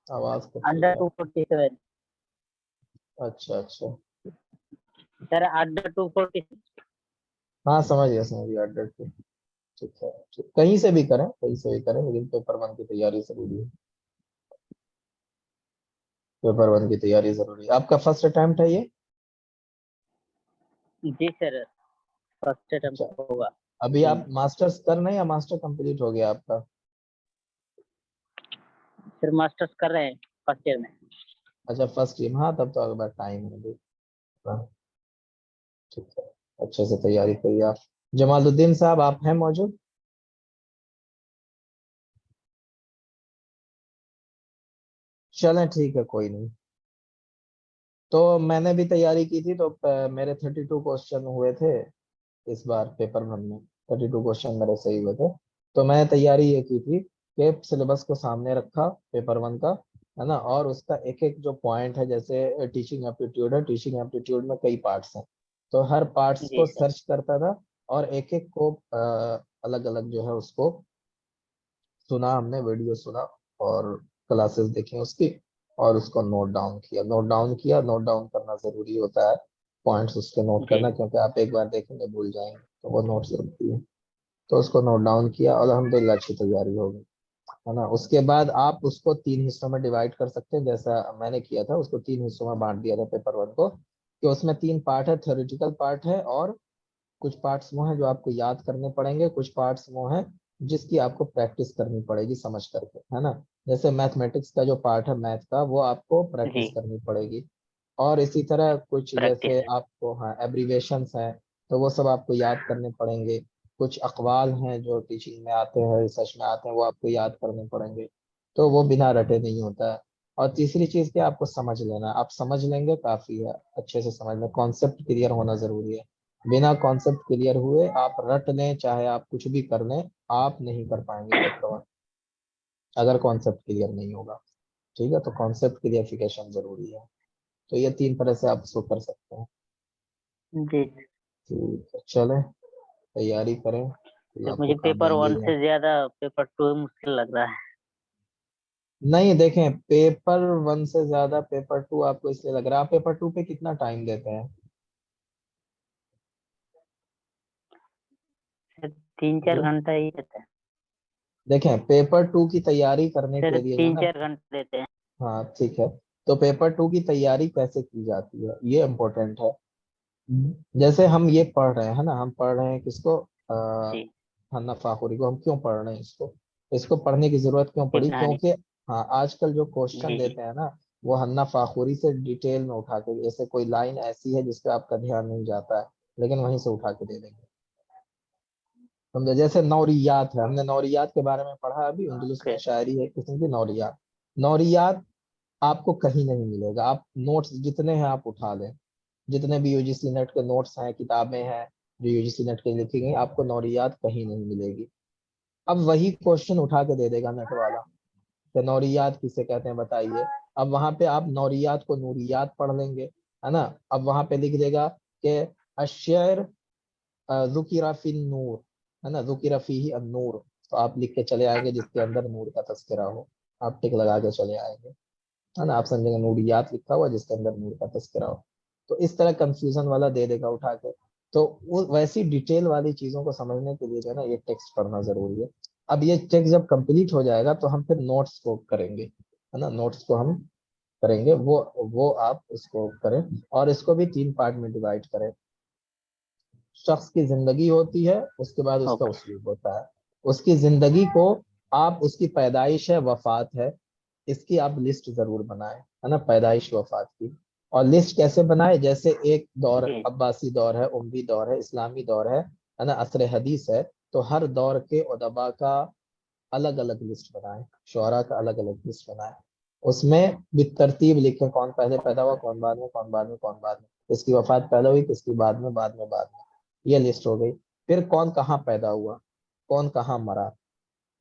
B: آواز کٹ رہی
D: انڈر
B: ہے.
D: 247
B: اچھا اچھا,
D: سر انڈر 246.
B: ہاں سمجھ گیا ایڈریس پہ. ٹھیک ہے, کہیں سے بھی کریں, کہیں سے بھی کریں, لیکن پیپر 1 کی تیاری ضروری ہے. پیپر 1 کی تیاری ضروری ہے. آپ کا فرسٹ اٹمپٹ ہے یہ؟
D: جی سر فرسٹ
B: اچھا,
D: اٹمپٹ ہوگا.
B: ابھی آپ ماسٹرز کر رہے ہیں یا ماسٹر کمپلیٹ ہو گیا آپ کا؟
D: سر ماسٹرز کر رہے ہیں فرسٹ ایئر میں.
B: اچھا فرسٹ ایئر, ہاں تب تو آپ کے پاس ٹائم ہے ابھی. ہاں, ٹھیک ہے, اچھے سے تیاری کریے آپ. جمال الدین صاحب آپ ہیں موجود؟ چلیں ٹھیک ہے, کوئی نہیں. تو میں نے بھی تیاری کی تھی, تو میرے 32 کوشچن ہوئے تھے اس بار پیپر 1 میں. 32 کوشچن میرے صحیح ہوئے تھے. تو میں نے تیاری یہ کی تھی کہ سلیبس کو سامنے رکھا پیپر 1 کا, ہے نا, اور اس کا ایک ایک جو پوائنٹ ہے, جیسے ٹیچنگ ایپٹیٹیوڈ ہے, ٹیچنگ ایپٹیٹیوڈ میں کئی پارٹس ہیں, تو ہر پارٹس
D: جی
B: کو
D: سر.
B: سرچ کرتا تھا, اور ایک ایک کو الگ الگ جو ہے اس کو سنا, ہم نے ویڈیو سنا اور کلاسز دیکھی اس کی, اور اس کو نوٹ ڈاؤن کیا. نوٹ ڈاؤن کرنا ضروری ہوتا ہے, پوائنٹس اس کے نوٹ
D: جی
B: کرنا, کیونکہ آپ ایک بار دیکھیں گے بھول جائیں گے, تو وہ نوٹ ضروری ہے. تو اس کو نوٹ ڈاؤن کیا, الحمدللہ اچھی تیاری ہوگی, ہے نا. اس کے بعد آپ اس کو 3 حصوں میں ڈیوائڈ کر سکتے ہیں, جیسا میں نے کیا تھا. اس کو 3 حصوں میں بانٹ دیا تھا پیپر 1 کو, کہ اس میں 3 پارٹ ہے, تھیوریٹیکل پارٹ ہے, اور کچھ پارٹس وہ ہیں جو آپ کو یاد کرنے پڑیں گے, کچھ پارٹس وہ ہیں جس کی آپ کو پریکٹس کرنی پڑے گی سمجھ کر کے, ہے نا. جیسے میتھمیٹکس کا جو پارٹ ہے میتھ کا, وہ آپ کو
D: جی
B: پریکٹس کرنی پڑے گی. اور اسی طرح کچھ
D: پریکٹس.
B: جیسے آپ کو, ہاں, ایبریویشنس ہیں, تو وہ سب آپ کو یاد کرنے پڑیں گے. کچھ اقوال ہیں جو ٹیچنگ میں آتے ہیں, ریسرچ میں آتے ہیں, وہ آپ کو یاد کرنے پڑیں گے, تو وہ بنا رٹے نہیں ہوتا ہے. اور تیسری چیز کہ آپ کو سمجھ لینا, آپ سمجھ لیں گے کافی ہے, اچھے سے سمجھ لیں, کانسیپٹ کلیئر ہونا ضروری ہے. بنا کانسیپٹ کلیئر ہوئے آپ رٹ لیں, چاہے آپ کچھ بھی کر لیں, آپ نہیں کر پائیں گے پیپر 1 اگر کانسیپٹ کلیئر نہیں ہوگا. ٹھیک ہے, تو کانسیپٹ کلیئرفیکیشن ضروری ہے. تو یہ 3 طرح سے آپ اس کو کر سکتے ہیں.
D: جی
B: ٹھیک ہے, چلیں تیاری کریں, اللہ آپ کو
D: مجھے پیپر
B: کامیابی
D: 1
B: دیں.
D: سے زیادہ پیپر 2 مشکل لگ رہا ہے.
B: نہیں دیکھیں, پیپر 1 سے زیادہ پیپر 2 آپ کو اس لیے لگ رہا ہے, آپ پیپر 2 پہ کتنا ٹائم دیتے ہیں؟
D: 3-4 گھنٹہ ہی رہتا ہے
B: دیکھیں پیپر 2 کی تیاری کرنے
D: سر.
B: کے لیے جو ہے نا,
D: 3-4 گھنٹے دیتے ہیں.
B: ہاں ٹھیک ہے, تو پیپر 2 کی تیاری کیسے کی جاتی ہے یہ امپورٹنٹ ہے. جیسے ہم یہ پڑھ رہے ہیں نا, ہم پڑھ رہے ہیں کس کو,
D: جی
B: حنا فاخری کو. ہم کیوں پڑھ رہے ہیں اس کو, اس کو پڑھنے کی ضرورت کیوں پڑی,
D: ابن حنی.
B: کیونکہ ہاں آج کل جو
D: جی
B: کوشچن
D: جی
B: دیتے ہیں نا, وہ ہنہ فاخوری سے ڈیٹیل میں اٹھا کے، جیسے کوئی لائن ایسی ہے جس پہ آپ کا دھیان نہیں جاتا ہے لیکن وہیں سے اٹھا کے دے دیں گے. سمجھے؟ جیسے نوریات ہے، ہم نے نوریات کے بارے میں پڑھا ابھی، اندلس میں شاعری ہے ایک قسم کی نوریات. نوریات آپ کو کہیں نہیں ملے گا. آپ نوٹس جتنے ہیں آپ اٹھا لیں، جتنے بھی یو جی سی نیٹ کے نوٹس ہیں، کتابیں ہیں جو یو جی سی نیٹ کے لکھی گئی، آپ کو نوریات کہیں نہیں ملے گی. اب وہی کوشچن اٹھا کے دے دے گا نیٹ والا کہ نوریات کسے کہتے ہیں بتائیے. اب وہاں پہ آپ نوریات کو نوریات پڑھ لیں گے، ہے نا. اب وہاں پہ لکھ دے گا کہ الشعر ذکر فی النور، ہے نا، ذکر فیہ النور، تو آپ لکھ کے چلے آئیں گے جس کے اندر نور کا تذکرہ ہو، آپ ٹک لگا کے چلے آئیں گے، ہے نا. آپ سمجھیں گے نوریات لکھا ہوا جس کے اندر نور کا تذکرہ ہو. تو اس طرح کنفیوژن والا دے دے گا اٹھا کے. تو وہ ویسی ڈیٹیل والی چیزوں کو سمجھنے کے لیے جو ہے نا یہ ٹیکسٹ پڑھنا ضروری ہے. اب یہ ٹیکسٹ جب کمپلیٹ ہو جائے گا تو ہم پھر نوٹس کو کریں گے، ہے نا. نوٹس کو ہم کریں گے، وہ آپ اس کو کریں، اور اس کو بھی 3 پارٹ میں ڈیوائڈ کریں. شخص کی زندگی ہوتی ہے، اس کے بعد اس کا اسلوب ہوتا ہے. اس کی زندگی کو آپ، اس کی پیدائش ہے، وفات ہے، اس کی آپ لسٹ ضرور بنائیں، ہے نا، پیدائش وفات کی. اور لسٹ کیسے بنائے؟ جیسے ایک دور
D: جی
B: عباسی دور ہے، اموی دور ہے، اسلامی دور ہے نا، عصر حدیث ہے. تو ہر دور کے ادبا کا الگ الگ لسٹ بنائیں، شعراء کا الگ الگ لسٹ بنائیں. اس میں بالترتیب لکھیں کون پہلے پیدا ہوا، کون بعد میں، کون بعد میں، کون بعد میں، کس کی وفات پہلے ہوئی، کس کی بعد میں، بعد میں، بعد میں. یہ لسٹ ہو گئی. پھر کون کہاں پیدا ہوا، کون کہاں مرا،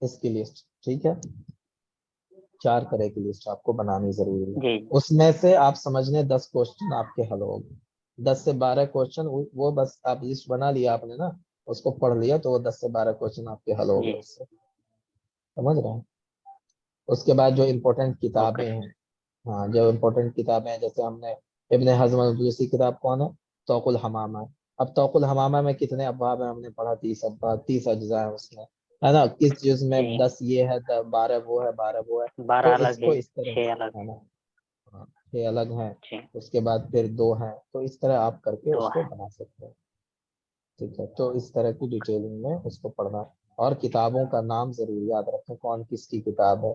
B: اس کی لسٹ. ٹھیک ہے، 4 طرح کی لسٹ آپ کو بنانی ضروری ہے.
D: جی
B: اس میں سے آپ سمجھ لیں 10 کوشچن آپ کے حل ہو گئے. 10 سے 12 کوشچن وہ بس آپ لسٹ بنا لیا آپ نے نا، اس کو پڑھ لیا تو وہ 10 سے 12 کوشچن آپ کے حل ہو
D: جی
B: گئے اس سے. سمجھ رہے ہیں؟ اس کے بعد جو امپورٹنٹ
D: اوکے
B: کتابیں ہیں، ہاں جو امپورٹنٹ کتابیں ہیں، جیسے ہم نے ابن حزم البلوسی کتاب کون ہے؟ توق الحمامہ. اب توق الحمامہ میں کتنے ابواب ہیں؟ ہم نے پڑھا 30 ابواب، 30 اجزاء ہیں اس میں، ہے نا. کس جز میں
D: جی
B: 10 یہ ہے، 12 وہ ہے، 12 وہ ہے.
D: 12
B: تو اس
D: الگ
B: کو
D: ہے،
B: اس طرح،
D: 6 الگ
B: ہے نا، ہاں 6 الگ ہیں.
D: جی
B: اس کے بعد پھر 2 ہیں. تو اس طرح آپ کر کے
D: 2
B: اس کو
D: ہے.
B: بنا سکتے ہیں. ٹھیک ہے، تو اس طرح کی ڈیٹیلنگ میں اس کو پڑھنا. اور کتابوں کا نام ضرور یاد رکھیں، کون کس کی کتاب ہے.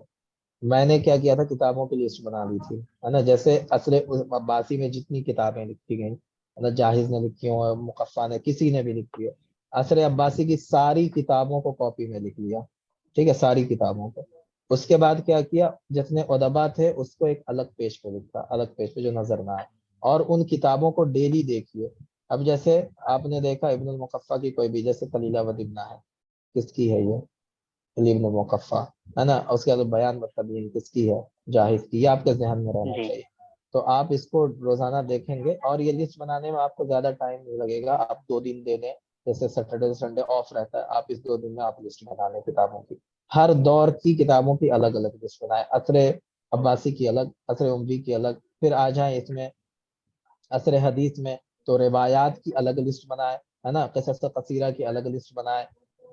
B: میں نے کیا کیا تھا، کتابوں کی لسٹ بنا لی تھی، ہے نا. جیسے عصر عباسی میں جتنی کتابیں لکھی گئیں، مطلب جاہز نے لکھی ہوں، مقفع نے، کسی نے بھی لکھی ہو، عصر عباسی کی ساری کتابوں کو کاپی میں لکھ لیا. ٹھیک ہے، ساری کتابوں کو. اس کے بعد کیا کیا، جتنے ادبا تھے اس کو ایک الگ پیج پہ لکھا، الگ پیج پہ جو نظر نہ آئے. اور ان کتابوں کو ڈیلی دیکھیے. اب جیسے آپ نے دیکھا ابن المقفع کی کوئی بھی، جیسے خلیلہ ودبنا ہے، کس کی ہے یہ؟ ابن المقفع، ہے نا. اس کے بعد بیان والتبیین کس کی ہے؟ جاہز کی. یہ آپ کے ذہن میں رہنا
D: جی
B: چاہیے. تو آپ اس کو روزانہ دیکھیں گے، اور یہ لسٹ بنانے میں آپ کو زیادہ ٹائم نہیں لگے گا. آپ 2 دن دے دیں، جیسے سیٹرڈے سنڈے آف رہتا ہے، آپ اس 2 دن میں آپ لسٹ بنا لیں کتابوں کی. ہر دور کی کتابوں کی الگ الگ لسٹ بنائیں. عصر عباسی کی الگ، عصر اموی کی الگ. پھر آ جائیں اس میں عصر حدیث میں، تو روایات کی الگ لسٹ بنائے، ہے نا. قصص قصیرہ کی الگ لسٹ بنائے.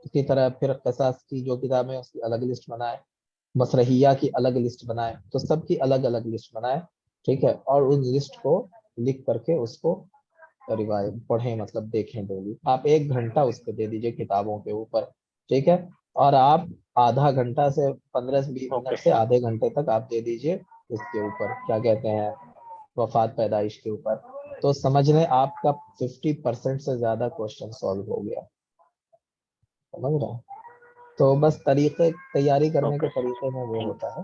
B: اسی طرح پھر قصص کی جو کتابیں اس کی الگ لسٹ بنائے. مسرحیہ کی الگ لسٹ بنائے. تو سب کی الگ الگ لسٹ بنائے. ٹھیک ہے، اور ان لسٹ کو لکھ کر کے اس کو روایت پڑھیں، مطلب دیکھیں ڈیلی. آپ 1 گھنٹہ اس پہ دے دیجئے کتابوں کے اوپر. ٹھیک ہے، اور آپ آدھا گھنٹہ سے 15 سے 20
D: اوکے
B: منٹ سے آدھے گھنٹے تک آپ دے دیجئے اس کے اوپر، کیا کہتے ہیں، وفات پیدائش کے اوپر. تو سمجھ لیں آپ کا 50% سے زیادہ کوشچن سالو ہو گیا. سمجھ رہے ہیں؟ تو بس طریقے، تیاری کرنے
D: اوکے
B: کے طریقے میں وہ
D: تھینک
B: ہوتا ہے.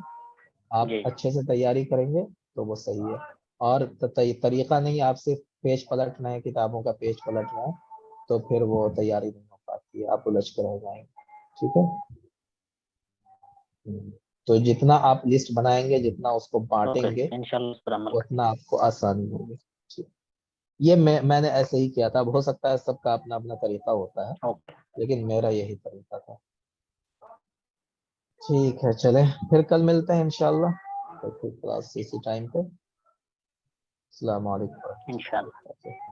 B: آپ
D: جی
B: اچھے سے تیاری کریں گے تو وہ صحیح ہے. اور طریقہ نہیں آپ صرف پیج پلٹنا ہے، کتابوں کا پیج پلٹنا ہے، تو پھر وہ تیاری نہیں ہو پاتی ہے، آپ الجھ کے رہ جائیں گے. ٹھیک ہے. تو جتنا آپ لسٹ بنائیں گے، جتنا اس کو
D: اوکے
B: بانٹیں گے،
D: انشاءاللہ اس پر عمل کریں
B: اتنا آپ کو آسانی ہوگی. ٹھیک. یہ میں نے ایسے ہی کیا تھا. اب ہو سکتا ہے سب کا اپنا اپنا طریقہ ہوتا ہے،
D: اوکے
B: لیکن میرا یہی طریقہ تھا. ٹھیک ہے، چلیں پھر کل ملتے ہیں انشاءاللہ کلاس اسی ٹائم پہ. السلام علیکم ورحمۃ اللہ
D: انشاءاللہ.
B: وبرکاتہ.